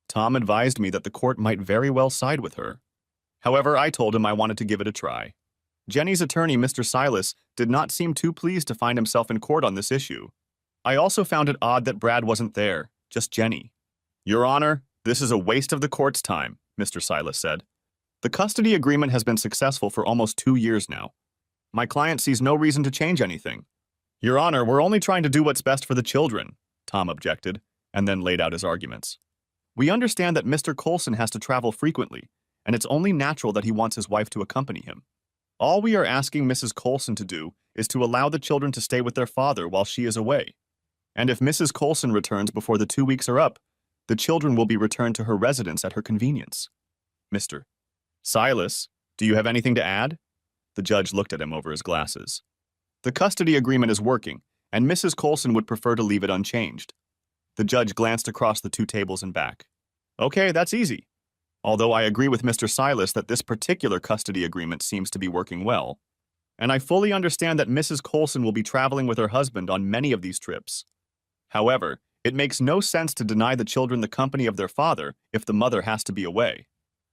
Tom advised me that the court might very well side with her. However, I told him I wanted to give it a try. Jenny's attorney, Mr. Silas, did not seem too pleased to find himself in court on this issue. I also found it odd that Brad wasn't there, just Jenny. Your Honor, this is a waste of the court's time, Mr. Silas said. The custody agreement has been successful for almost 2 years now. My client sees no reason to change anything. Your Honor, we're only trying to do what's best for the children, Tom objected, and then laid out his arguments. We understand that Mr. Coulson has to travel frequently, and it's only natural that he wants his wife to accompany him. All we are asking Mrs. Coulson to do is to allow the children to stay with their father while she is away. And if Mrs. Coulson returns before the 2 weeks are up, the children will be returned to her residence at her convenience. Mr. Silas, do you have anything to add? The judge looked at him over his glasses. The custody agreement is working, and Mrs. Coulson would prefer to leave it unchanged. The judge glanced across the 2 tables and back. Okay, that's easy. Although I agree with Mr. Silas that this particular custody agreement seems to be working well. And I fully understand that Mrs. Coulson will be traveling with her husband on many of these trips. However, it makes no sense to deny the children the company of their father if the mother has to be away.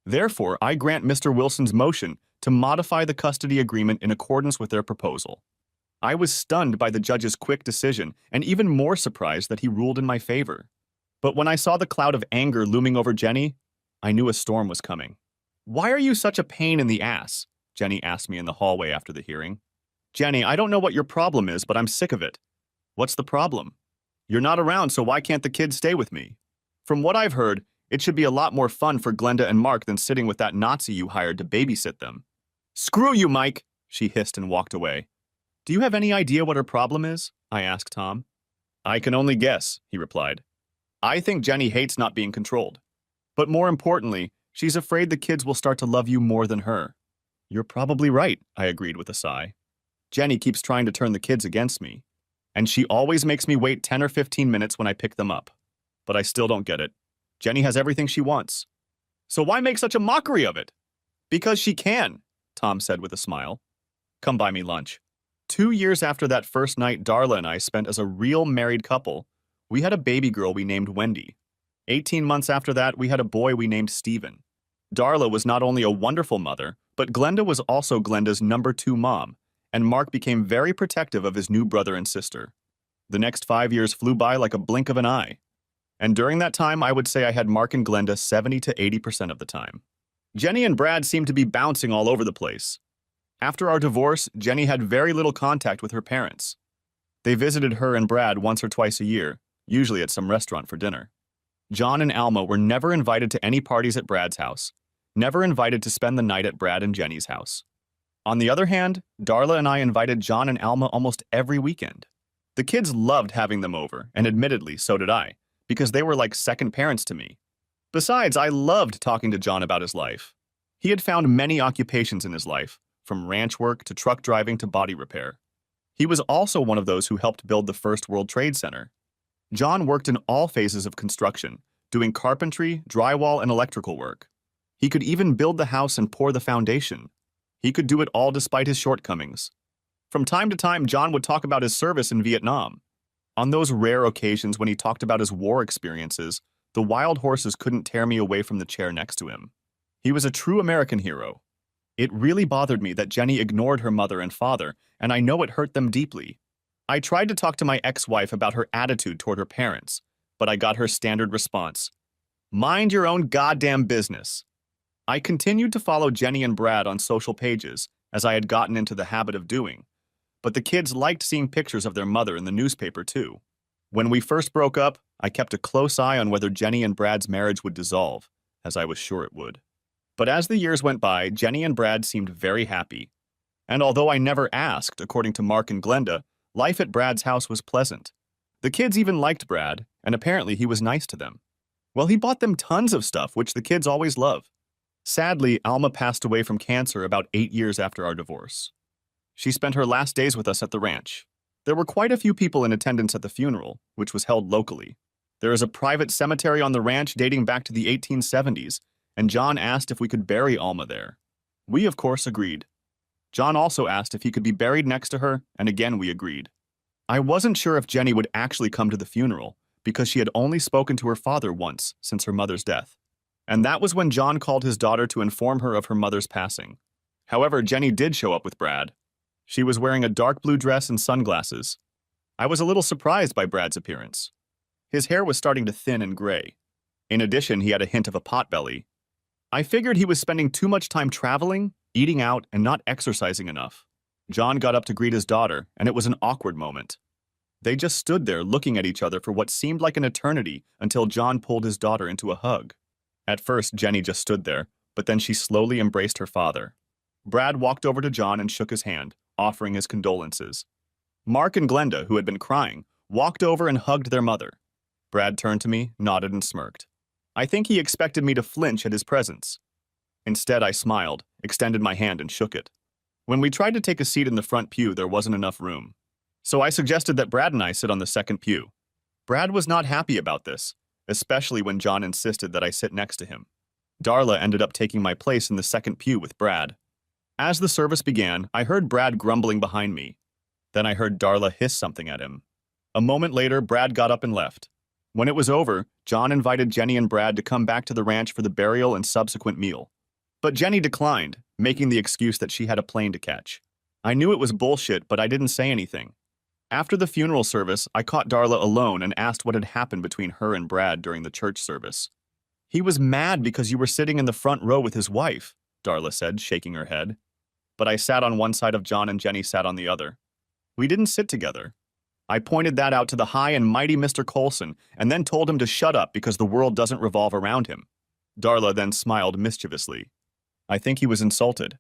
Therefore, I grant Mr. Wilson's motion to modify the custody agreement in accordance with their proposal. I was stunned by the judge's quick decision and even more surprised that he ruled in my favor. But when I saw the cloud of anger looming over Jenny, I knew a storm was coming. Why are you such a pain in the ass? Jenny asked me in the hallway after the hearing. Jenny, I don't know what your problem is, but I'm sick of it. What's the problem? You're not around, so why can't the kids stay with me? From what I've heard, it should be a lot more fun for Glenda and Mark than sitting with that Nazi you hired to babysit them. Screw you, Mike, she hissed and walked away. Do you have any idea what her problem is? I asked Tom. I can only guess, he replied. I think Jenny hates not being controlled. But more importantly, she's afraid the kids will start to love you more than her. You're probably right, I agreed with a sigh. Jenny keeps trying to turn the kids against me. And she always makes me wait 10 or 15 minutes when I pick them up. But I still don't get it. Jenny has everything she wants. So why make such a mockery of it? Because she can, Tom said with a smile. Come buy me lunch. 2 years after that first night Darla and I spent as a real married couple, we had a baby girl we named Wendy. 18 months after that, we had a boy we named Stephen. Darla was not only a wonderful mother, but Glenda was also Glenda's number 2 mom, and Mark became very protective of his new brother and sister. The next 5 years flew by like a blink of an eye. And during that time, I would say I had Mark and Glenda 70 to 80% of the time. Jenny and Brad seemed to be bouncing all over the place. After our divorce, Jenny had very little contact with her parents. They visited her and Brad once or twice a year, usually at some restaurant for dinner. John and Alma were never invited to any parties at Brad's house, never invited to spend the night at Brad and Jenny's house. On the other hand, Darla and I invited John and Alma almost every weekend. The kids loved having them over, and admittedly, so did I, because they were like second parents to me. Besides, I loved talking to John about his life. He had found many occupations in his life, from ranch work to truck driving to body repair. He was also one of those who helped build the first World Trade Center. John worked in all phases of construction, doing carpentry, drywall, and electrical work. He could even build the house and pour the foundation. He could do it all despite his shortcomings. From time to time, John would talk about his service in Vietnam. On those rare occasions when he talked about his war experiences, the wild horses couldn't tear me away from the chair next to him. He was a true American hero. It really bothered me that Jenny ignored her mother and father, and I know it hurt them deeply. I tried to talk to my ex-wife about her attitude toward her parents, but I got her standard response. Mind your own goddamn business. I continued to follow Jenny and Brad on social pages, as I had gotten into the habit of doing, but the kids liked seeing pictures of their mother in the newspaper too. When we first broke up, I kept a close eye on whether Jenny and Brad's marriage would dissolve, as I was sure it would. But as the years went by, Jenny and Brad seemed very happy. And although I never asked, according to Mark and Glenda, life at Brad's house was pleasant. The kids even liked Brad, and apparently he was nice to them. Well, he bought them tons of stuff, which the kids always love. Sadly, Alma passed away from cancer about 8 years after our divorce. She spent her last days with us at the ranch. There were quite a few people in attendance at the funeral, which was held locally. There is a private cemetery on the ranch dating back to the 1870s, and John asked if we could bury Alma there. We, of course, agreed. John also asked if he could be buried next to her, and again we agreed. I wasn't sure if Jenny would actually come to the funeral because she had only spoken to her father once since her mother's death. And that was when John called his daughter to inform her of her mother's passing. However, Jenny did show up with Brad. She was wearing a dark blue dress and sunglasses. I was a little surprised by Brad's appearance. His hair was starting to thin and gray. In addition, he had a hint of a potbelly. I figured he was spending too much time traveling, eating out, and not exercising enough. John got up to greet his daughter, and it was an awkward moment. They just stood there looking at each other for what seemed like an eternity until John pulled his daughter into a hug. At first, Jenny just stood there, but then she slowly embraced her father. Brad walked over to John and shook his hand, offering his condolences. Mark and Glenda, who had been crying, walked over and hugged their mother. Brad turned to me, nodded, and smirked. I think he expected me to flinch at his presence. Instead, I smiled, extended my hand, and shook it. When we tried to take a seat in the front pew, there wasn't enough room. So I suggested that Brad and I sit on the second pew. Brad was not happy about this, especially when John insisted that I sit next to him. Darla ended up taking my place in the second pew with Brad. As the service began, I heard Brad grumbling behind me. Then I heard Darla hiss something at him. A moment later, Brad got up and left. When it was over, John invited Jenny and Brad to come back to the ranch for the burial and subsequent meal. But Jenny declined, making the excuse that she had a plane to catch. I knew it was bullshit, but I didn't say anything. After the funeral service, I caught Darla alone and asked what had happened between her and Brad during the church service. He was mad because you were sitting in the front row with his wife, Darla said, shaking her head. But I sat on one side of John and Jenny sat on the other. We didn't sit together. I pointed that out to the high and mighty Mr. Coulson and then told him to shut up because the world doesn't revolve around him. Darla then smiled mischievously. I think he was insulted.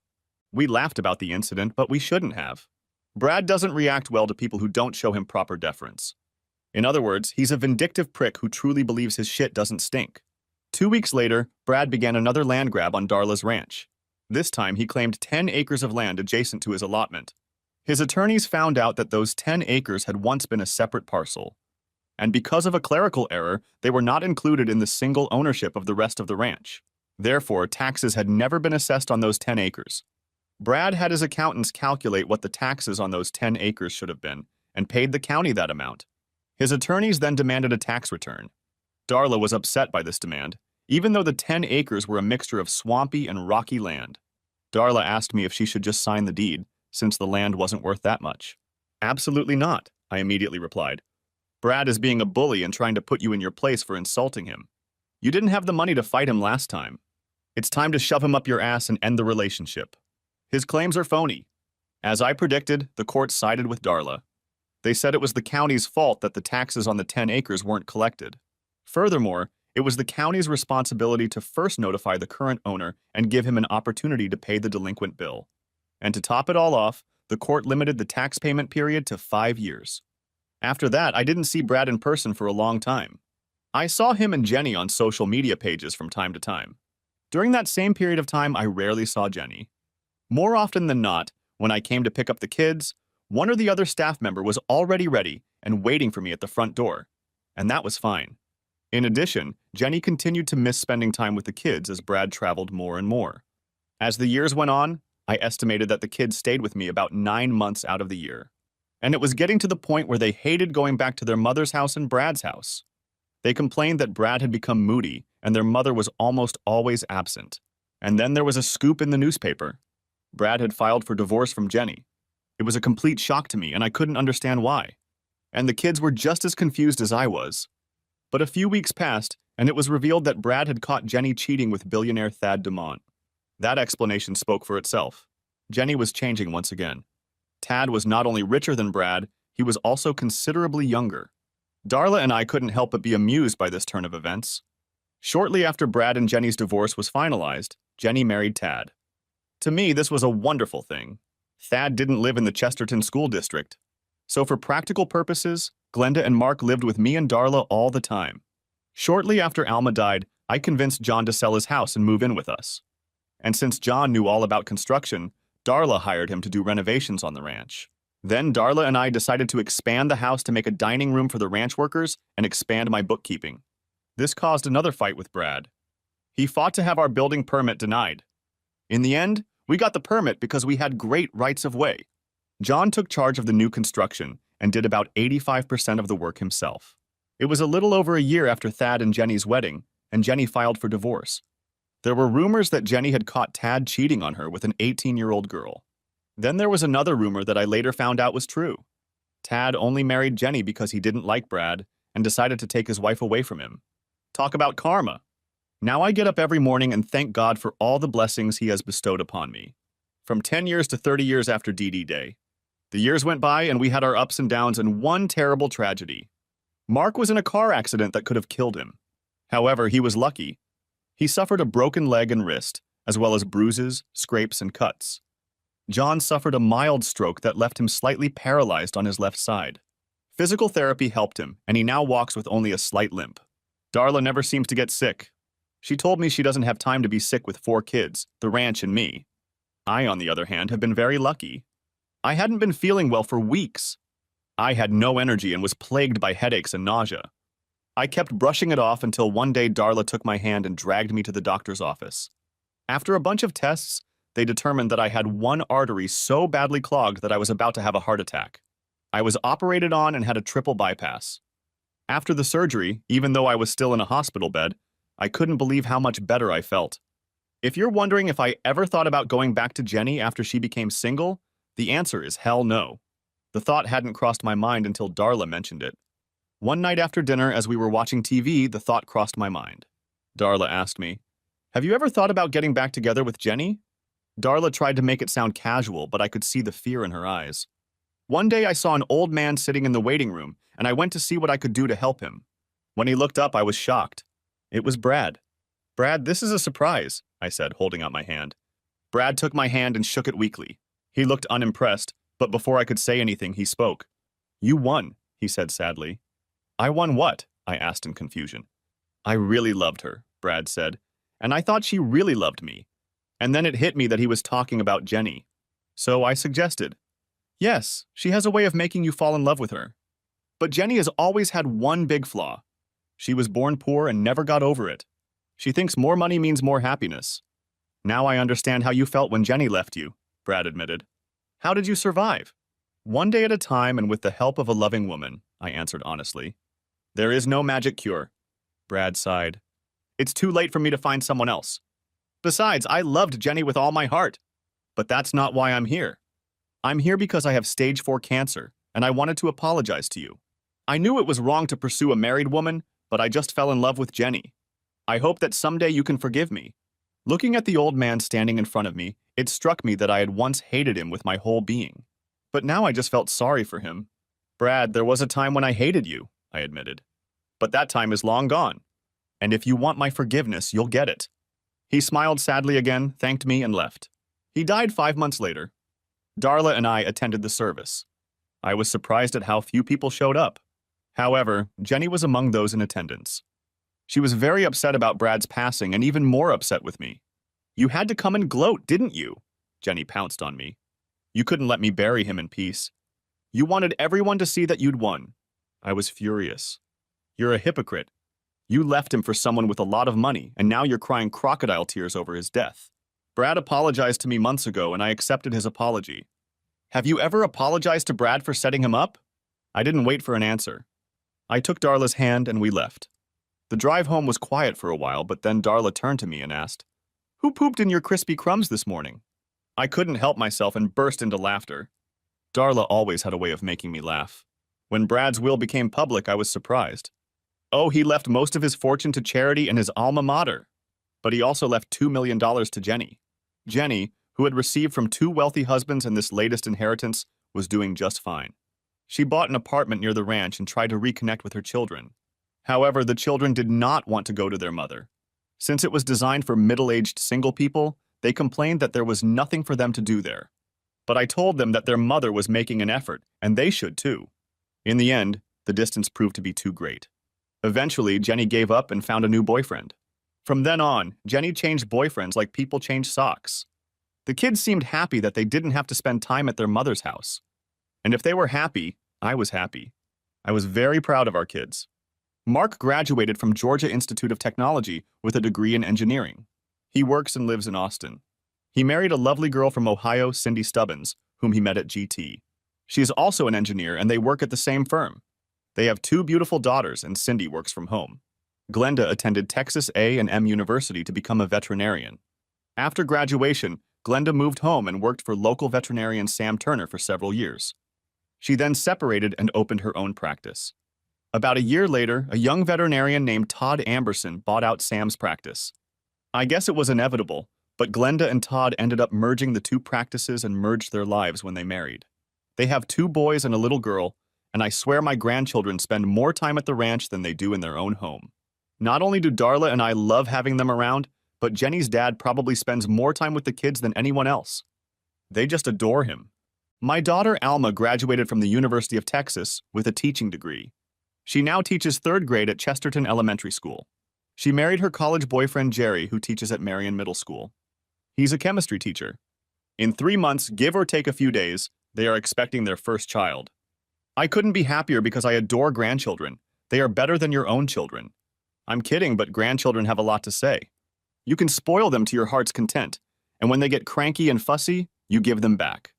We laughed about the incident, but we shouldn't have. Brad doesn't react well to people who don't show him proper deference. In other words, he's a vindictive prick who truly believes his shit doesn't stink. 2 weeks later, Brad began another land grab on Darla's ranch. This time, he claimed 10 acres of land adjacent to his allotment. His attorneys found out that those 10 acres had once been a separate parcel. And because of a clerical error, they were not included in the single ownership of the rest of the ranch. Therefore, taxes had never been assessed on those 10 acres. Brad had his accountants calculate what the taxes on those 10 acres should have been, and paid the county that amount. His attorneys then demanded a tax return. Darla was upset by this demand, even though the 10 acres were a mixture of swampy and rocky land. Darla asked me if she should just sign the deed, since the land wasn't worth that much. Absolutely not, I immediately replied. Brad is being a bully and trying to put you in your place for insulting him. You didn't have the money to fight him last time. It's time to shove him up your ass and end the relationship. His claims are phony. As I predicted, the court sided with Darla. They said it was the county's fault that the taxes on the 10 acres weren't collected. Furthermore, it was the county's responsibility to first notify the current owner and give him an opportunity to pay the delinquent bill. And to top it all off, the court limited the tax payment period to 5 years. After that, I didn't see Brad in person for a long time. I saw him and Jenny on social media pages from time to time. During that same period of time, I rarely saw Jenny. More often than not, when I came to pick up the kids, one or the other staff member was already ready and waiting for me at the front door, and that was fine. In addition, Jenny continued to miss spending time with the kids as Brad traveled more and more. As the years went on, I estimated that the kids stayed with me about 9 months out of the year. And it was getting to the point where they hated going back to their mother's house and Brad's house. They complained that Brad had become moody and their mother was almost always absent. And then there was a scoop in the newspaper. Brad had filed for divorce from Jenny. It was a complete shock to me and I couldn't understand why. And the kids were just as confused as I was. But a few weeks passed and it was revealed that Brad had caught Jenny cheating with billionaire Thad DeMont. That explanation spoke for itself. Jenny was changing once again. Tad was not only richer than Brad, he was also considerably younger. Darla and I couldn't help but be amused by this turn of events. Shortly after Brad and Jenny's divorce was finalized, Jenny married Tad. To me, this was a wonderful thing. Thad didn't live in the Chesterton School District. So for practical purposes, Glenda and Mark lived with me and Darla all the time. Shortly after Alma died, I convinced John to sell his house and move in with us. And since John knew all about construction, Darla hired him to do renovations on the ranch. Then Darla and I decided to expand the house to make a dining room for the ranch workers and expand my bookkeeping. This caused another fight with Brad. He fought to have our building permit denied. In the end, we got the permit because we had great rights of way. John took charge of the new construction, and did about 85% of the work himself. It was a little over a year after Thad and Jenny's wedding, and Jenny filed for divorce. There were rumors that Jenny had caught Tad cheating on her with an 18-year-old girl. Then there was another rumor that I later found out was true. Tad only married Jenny because he didn't like Brad and decided to take his wife away from him. Talk about karma. Now I get up every morning and thank God for all the blessings he has bestowed upon me. From 10 years to 30 years after DD Day. The years went by and we had our ups and downs and one terrible tragedy. Mark was in a car accident that could have killed him. However, he was lucky. He suffered a broken leg and wrist, as well as bruises, scrapes, and cuts. John suffered a mild stroke that left him slightly paralyzed on his left side. Physical therapy helped him, and he now walks with only a slight limp. Darla never seems to get sick. She told me she doesn't have time to be sick with 4 kids, the ranch, and me. I, on the other hand, have been very lucky. I hadn't been feeling well for weeks. I had no energy and was plagued by headaches and nausea. I kept brushing it off until one day Darla took my hand and dragged me to the doctor's office. After a bunch of tests, they determined that I had one artery so badly clogged that I was about to have a heart attack. I was operated on and had a triple bypass. After the surgery, even though I was still in a hospital bed, I couldn't believe how much better I felt. If you're wondering if I ever thought about going back to Jenny after she became single, the answer is hell no. The thought hadn't crossed my mind until Darla mentioned it. One night after dinner, as we were watching TV, the thought crossed my mind. Darla asked me, "Have you ever thought about getting back together with Jenny?" Darla tried to make it sound casual, but I could see the fear in her eyes. One day I saw an old man sitting in the waiting room, and I went to see what I could do to help him. When he looked up, I was shocked. It was Brad. "Brad, this is a surprise," I said, holding out my hand. Brad took my hand and shook it weakly. He looked unimpressed, but before I could say anything, he spoke. "You won," he said sadly. "I won what?" I asked in confusion. "I really loved her," Brad said, "and I thought she really loved me." And then it hit me that he was talking about Jenny. So I suggested, "Yes, she has a way of making you fall in love with her. But Jenny has always had one big flaw. She was born poor and never got over it. She thinks more money means more happiness." "Now I understand how you felt when Jenny left you," Brad admitted. "How did you survive?" "One day at a time and with the help of a loving woman," I answered honestly. "There is no magic cure." Brad sighed. "It's too late for me to find someone else. Besides, I loved Jenny with all my heart. But that's not why I'm here. I'm here because I have stage 4 cancer, and I wanted to apologize to you. I knew it was wrong to pursue a married woman, but I just fell in love with Jenny. I hope that someday you can forgive me." Looking at the old man standing in front of me, it struck me that I had once hated him with my whole being. But now I just felt sorry for him. "Brad, there was a time when I hated you," I admitted. "But that time is long gone. And if you want my forgiveness, you'll get it." He smiled sadly again, thanked me, and left. He died 5 months later. Darla and I attended the service. I was surprised at how few people showed up. However, Jenny was among those in attendance. She was very upset about Brad's passing and even more upset with me. "You had to come and gloat, didn't you?" Jenny pounced on me. "You couldn't let me bury him in peace. You wanted everyone to see that you'd won." I was furious. "You're a hypocrite. You left him for someone with a lot of money, and now you're crying crocodile tears over his death. Brad apologized to me months ago, and I accepted his apology. Have you ever apologized to Brad for setting him up?" I didn't wait for an answer. I took Darla's hand and we left. The drive home was quiet for a while, but then Darla turned to me and asked, "Who pooped in your crispy crumbs this morning?" I couldn't help myself and burst into laughter. Darla always had a way of making me laugh. When Brad's will became public, I was surprised. Oh, he left most of his fortune to charity and his alma mater. But he also left $2 million to Jenny. Jenny, who had received from 2 wealthy husbands and this latest inheritance, was doing just fine. She bought an apartment near the ranch and tried to reconnect with her children. However, the children did not want to go to their mother. Since it was designed for middle-aged single people, they complained that there was nothing for them to do there. But I told them that their mother was making an effort, and they should too. In the end, the distance proved to be too great. Eventually, Jenny gave up and found a new boyfriend. From then on, Jenny changed boyfriends like people change socks. The kids seemed happy that they didn't have to spend time at their mother's house. And if they were happy, I was happy. I was very proud of our kids. Mark graduated from Georgia Institute of Technology with a degree in engineering. He works and lives in Austin. He married a lovely girl from Ohio, Cindy Stubbins, whom he met at GT. She is also an engineer and they work at the same firm. They have two beautiful daughters and Cindy works from home. Glenda attended Texas A&M University to become a veterinarian. After graduation, Glenda moved home and worked for local veterinarian Sam Turner for several years. She then separated and opened her own practice. About a year later, a young veterinarian named Todd Amberson bought out Sam's practice. I guess it was inevitable, but Glenda and Todd ended up merging the two practices and merged their lives when they married. They have two boys and a little girl, and I swear my grandchildren spend more time at the ranch than they do in their own home. Not only do Darla and I love having them around, but Jenny's dad probably spends more time with the kids than anyone else. They just adore him. My daughter Alma graduated from the University of Texas with a teaching degree. She now teaches third grade at Chesterton Elementary School. She married her college boyfriend Jerry, who teaches at Marion Middle School. He's a chemistry teacher. In 3 months, give or take a few days, they are expecting their first child. I couldn't be happier because I adore grandchildren. They are better than your own children. I'm kidding, but grandchildren have a lot to say. You can spoil them to your heart's content, and when they get cranky and fussy, you give them back.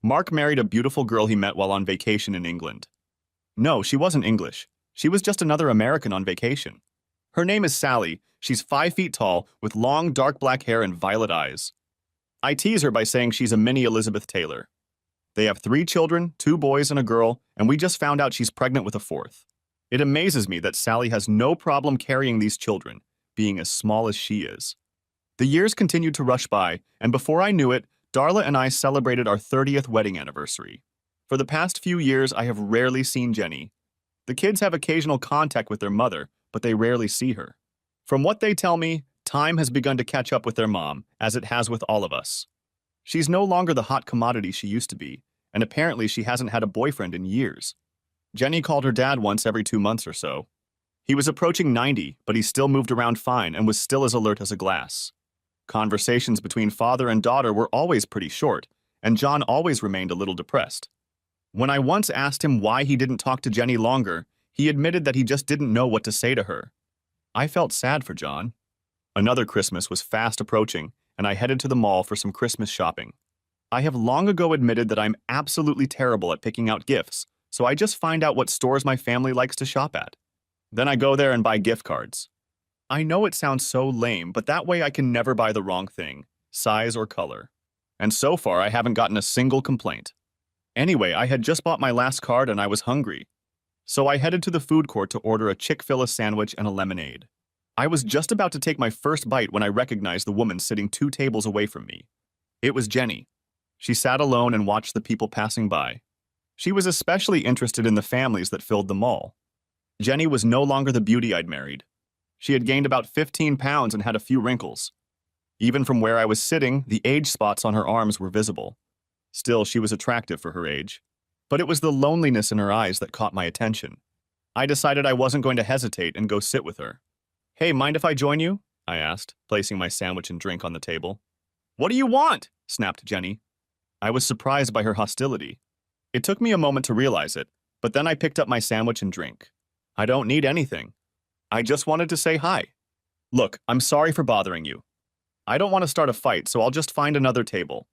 Mark married a beautiful girl he met while on vacation in England. No, she wasn't English. She was just another American on vacation. Her name is Sally. She's 5 feet tall, with long, dark black hair and violet eyes. I tease her by saying she's a mini Elizabeth Taylor. They have 3 children, 2 boys and a girl, and we just found out she's pregnant with a 4th. It amazes me that Sally has no problem carrying these children, being as small as she is. The years continued to rush by, and before I knew it, Darla and I celebrated our 30th wedding anniversary. For the past few years, I have rarely seen Jenny. The kids have occasional contact with their mother, but they rarely see her. From what they tell me, time has begun to catch up with their mom, as it has with all of us. She's no longer the hot commodity she used to be, and apparently she hasn't had a boyfriend in years. Jenny called her dad once every 2 months or so. He was approaching 90, but he still moved around fine and was still as alert as a glass. Conversations between father and daughter were always pretty short, and John always remained a little depressed. When I once asked him why he didn't talk to Jenny longer, he admitted that he just didn't know what to say to her. I felt sad for John. Another Christmas was fast approaching, and I headed to the mall for some Christmas shopping. I have long ago admitted that I'm absolutely terrible at picking out gifts, so I just find out what stores my family likes to shop at. Then I go there and buy gift cards. I know it sounds so lame, but that way I can never buy the wrong thing, size or color. And so far, I haven't gotten a single complaint. Anyway, I had just bought my last card and I was hungry. So I headed to the food court to order a Chick-fil-A sandwich and a lemonade. I was just about to take my first bite when I recognized the woman sitting 2 tables away from me. It was Jenny. She sat alone and watched the people passing by. She was especially interested in the families that filled the mall. Jenny was no longer the beauty I'd married. She had gained about 15 pounds and had a few wrinkles. Even from where I was sitting, the age spots on her arms were visible. Still, she was attractive for her age. But it was the loneliness in her eyes that caught my attention. I decided I wasn't going to hesitate and go sit with her. "Hey, mind if I join you?" I asked, placing my sandwich and drink on the table. "What do you want?" snapped Jenny. I was surprised by her hostility. It took me a moment to realize it, but then I picked up my sandwich and drink. I don't need anything. I just wanted to say hi. "Look, I'm sorry for bothering you. I don't want to start a fight, so I'll just find another table."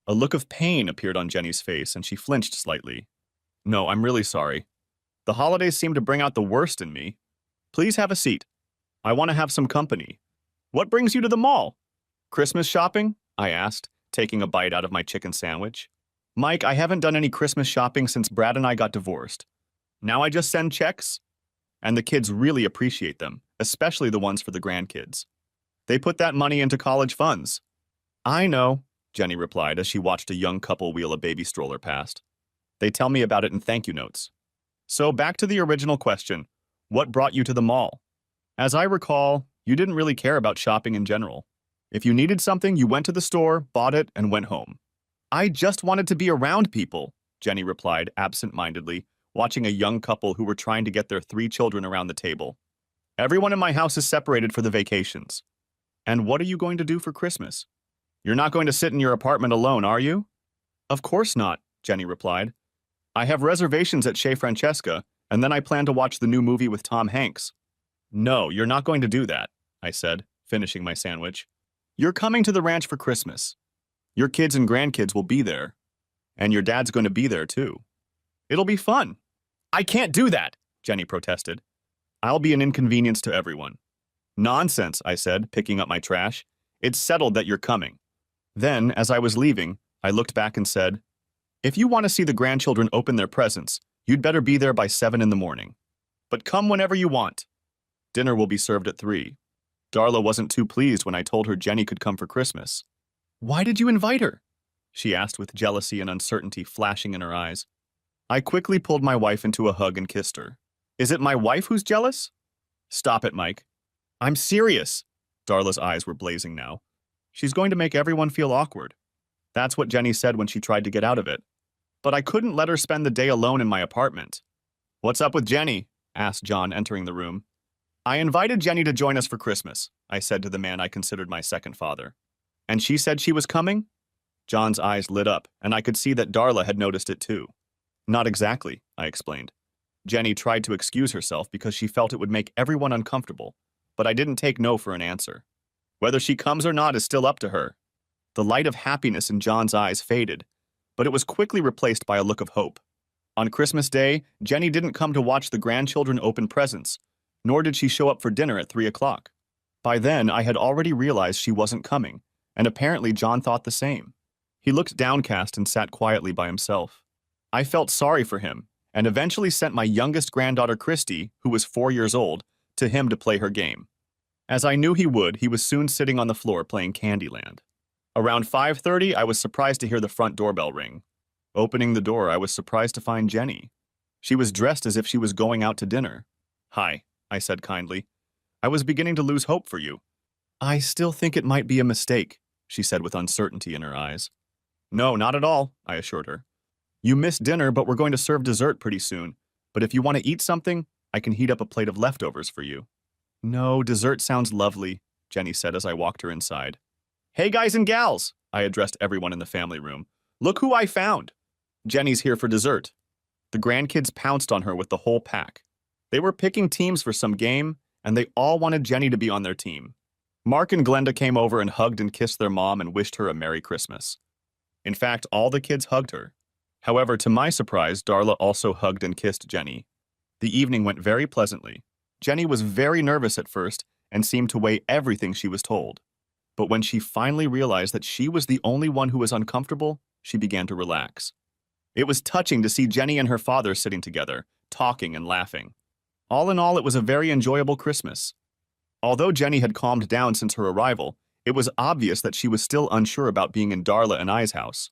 A look of pain appeared on Jenny's face, and she flinched slightly. "No, I'm really sorry. The holidays seem to bring out the worst in me. Please have a seat. I want to have some company. What brings you to the mall?" "Christmas shopping?" I asked, taking a bite out of my chicken sandwich. "Mike, I haven't done any Christmas shopping since Brad and I got divorced. Now I just send checks? And the kids really appreciate them, especially the ones for the grandkids. They put that money into college funds." "I know," Jenny replied as she watched a young couple wheel a baby stroller past. "They tell me about it in thank you notes." So back to the original question, what brought you to the mall? As I recall, you didn't really care about shopping in general. If you needed something, you went to the store, bought it, and went home. "I just wanted to be around people," Jenny replied absent-mindedly, watching a young couple who were trying to get their 3 children around the table. "Everyone in my house is separated for the vacations." "And what are you going to do for Christmas?" "You're not going to sit in your apartment alone, are you?" "Of course not," Jenny replied. "I have reservations at Chez Francesca, and then I plan to watch the new movie with Tom Hanks." "No, you're not going to do that," I said, finishing my sandwich. "You're coming to the ranch for Christmas. Your kids and grandkids will be there. And your dad's going to be there, too. It'll be fun. I can't do that, Jenny protested. I'll be an inconvenience to everyone. Nonsense, I said, picking up my trash. It's settled that you're coming. Then, as I was leaving, I looked back and said, if you want to see the grandchildren open their presents, you'd better be there by 7 in the morning. But come whenever you want. Dinner will be served at 3. Darla wasn't too pleased when I told her Jenny could come for Christmas. Why did you invite her? She asked with jealousy and uncertainty flashing in her eyes. I quickly pulled my wife into a hug and kissed her. Is it my wife who's jealous? Stop it, Mike. I'm serious. Darla's eyes were blazing now. She's going to make everyone feel awkward. That's what Jenny said when she tried to get out of it. But I couldn't let her spend the day alone in my apartment. What's up with Jenny? Asked John, entering the room. I invited Jenny to join us for Christmas, I said to the man I considered my second father. And she said she was coming? John's eyes lit up, and I could see that Darla had noticed it too. Not exactly, I explained. Jenny tried to excuse herself because she felt it would make everyone uncomfortable, but I didn't take no for an answer. Whether she comes or not is still up to her. The light of happiness in John's eyes faded, but it was quickly replaced by a look of hope. On Christmas Day, Jenny didn't come to watch the grandchildren open presents, nor did she show up for dinner at 3 o'clock. By then, I had already realized she wasn't coming, and apparently John thought the same. He looked downcast and sat quietly by himself. I felt sorry for him, and eventually sent my youngest granddaughter Christy, who was 4 years old, to him to play her game. As I knew he would, he was soon sitting on the floor playing Candyland. Around 5:30, I was surprised to hear the front doorbell ring. Opening the door, I was surprised to find Jenny. She was dressed as if she was going out to dinner. Hi, I said kindly. I was beginning to lose hope for you. I still think it might be a mistake, she said with uncertainty in her eyes. No, not at all, I assured her. You missed dinner, but we're going to serve dessert pretty soon. But if you want to eat something, I can heat up a plate of leftovers for you. No, dessert sounds lovely, Jenny said as I walked her inside. Hey guys and gals, I addressed everyone in the family room. Look who I found. Jenny's here for dessert. The grandkids pounced on her with the whole pack. They were picking teams for some game, and they all wanted Jenny to be on their team. Mark and Glenda came over and hugged and kissed their mom and wished her a Merry Christmas. In fact, all the kids hugged her. However, to my surprise, Darla also hugged and kissed Jenny. The evening went very pleasantly. Jenny was very nervous at first and seemed to weigh everything she was told. But when she finally realized that she was the only one who was uncomfortable, she began to relax. It was touching to see Jenny and her father sitting together, talking and laughing. All in all, it was a very enjoyable Christmas. Although Jenny had calmed down since her arrival, it was obvious that she was still unsure about being in Darla and I's house.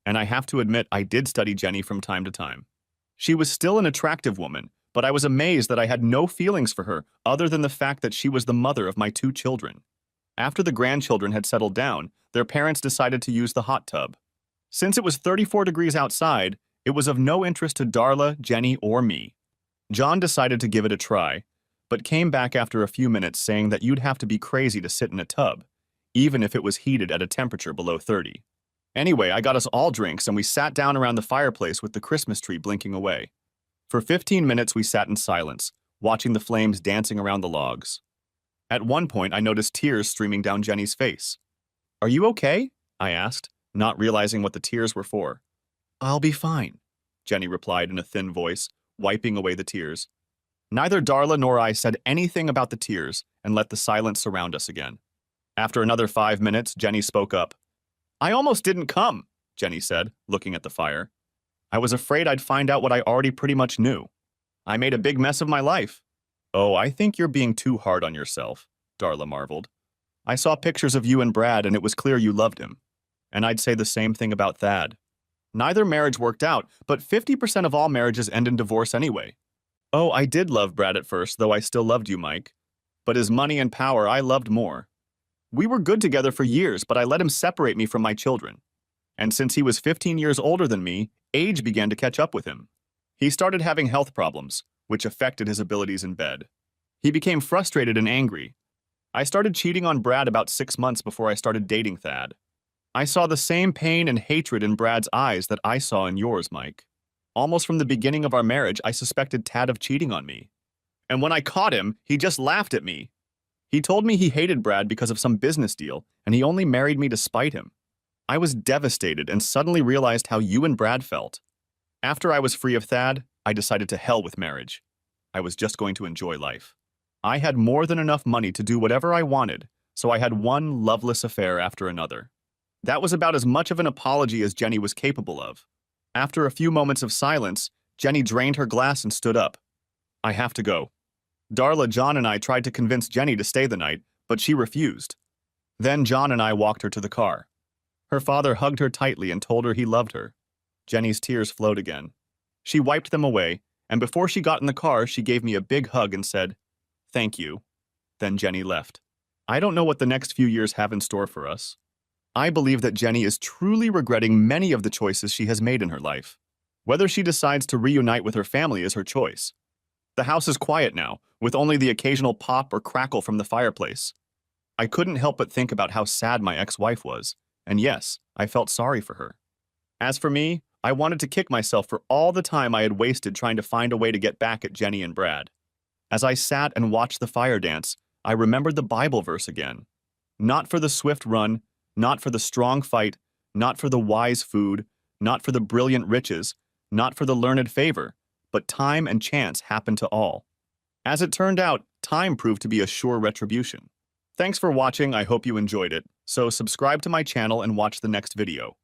And I have to admit, I did study Jenny from time to time. She was still an attractive woman, but I was amazed that I had no feelings for her other than the fact that she was the mother of my 2 children. After the grandchildren had settled down, their parents decided to use the hot tub. Since it was 34 degrees outside, it was of no interest to Darla, Jenny, or me. John decided to give it a try, but came back after a few minutes saying that you'd have to be crazy to sit in a tub, even if it was heated at a temperature below 30. Anyway, I got us all drinks and we sat down around the fireplace with the Christmas tree blinking away. For 15 minutes we sat in silence, watching the flames dancing around the logs. At one point, I noticed tears streaming down Jenny's face. Are you okay? I asked, not realizing what the tears were for. I'll be fine, Jenny replied in a thin voice, wiping away the tears. Neither Darla nor I said anything about the tears and let the silence surround us again. After another 5 minutes, Jenny spoke up. I almost didn't come, Jenny said, looking at the fire. I was afraid I'd find out what I already pretty much knew. I made a big mess of my life. Oh, I think you're being too hard on yourself, Darla marveled. I saw pictures of you and Brad and it was clear you loved him. And I'd say the same thing about Thad. Neither marriage worked out, but 50% of all marriages end in divorce anyway. Oh, I did love Brad at first, though I still loved you, Mike. But his money and power I loved more. We were good together for years, but I let him separate me from my children. And since he was 15 years older than me, age began to catch up with him. He started having health problems, which affected his abilities in bed. He became frustrated and angry. I started cheating on Brad about 6 months before I started dating Thad. I saw the same pain and hatred in Brad's eyes that I saw in yours, Mike. Almost from the beginning of our marriage, I suspected Tad of cheating on me. And when I caught him, he just laughed at me. He told me he hated Brad because of some business deal, and he only married me to spite him. I was devastated and suddenly realized how you and Brad felt. After I was free of Thad, I decided to hell with marriage. I was just going to enjoy life. I had more than enough money to do whatever I wanted, so I had one loveless affair after another. That was about as much of an apology as Jenny was capable of. After a few moments of silence, Jenny drained her glass and stood up. I have to go. Darla, John, and I tried to convince Jenny to stay the night, but she refused. Then John and I walked her to the car. Her father hugged her tightly and told her he loved her. Jenny's tears flowed again. She wiped them away, and before she got in the car, she gave me a big hug and said, "Thank you." Then Jenny left. I don't know what the next few years have in store for us. I believe that Jenny is truly regretting many of the choices she has made in her life. Whether she decides to reunite with her family is her choice. The house is quiet now, with only the occasional pop or crackle from the fireplace. I couldn't help but think about how sad my ex-wife was, and yes, I felt sorry for her. As for me, I wanted to kick myself for all the time I had wasted trying to find a way to get back at Jenny and Brad. As I sat and watched the fire dance, I remembered the Bible verse again. Not for the swift run, not for the strong fight, not for the wise food, not for the brilliant riches, not for the learned favor, but time and chance happen to all. As it turned out, time proved to be a sure retribution. Thanks for watching, I hope you enjoyed it, so subscribe to my channel and watch the next video.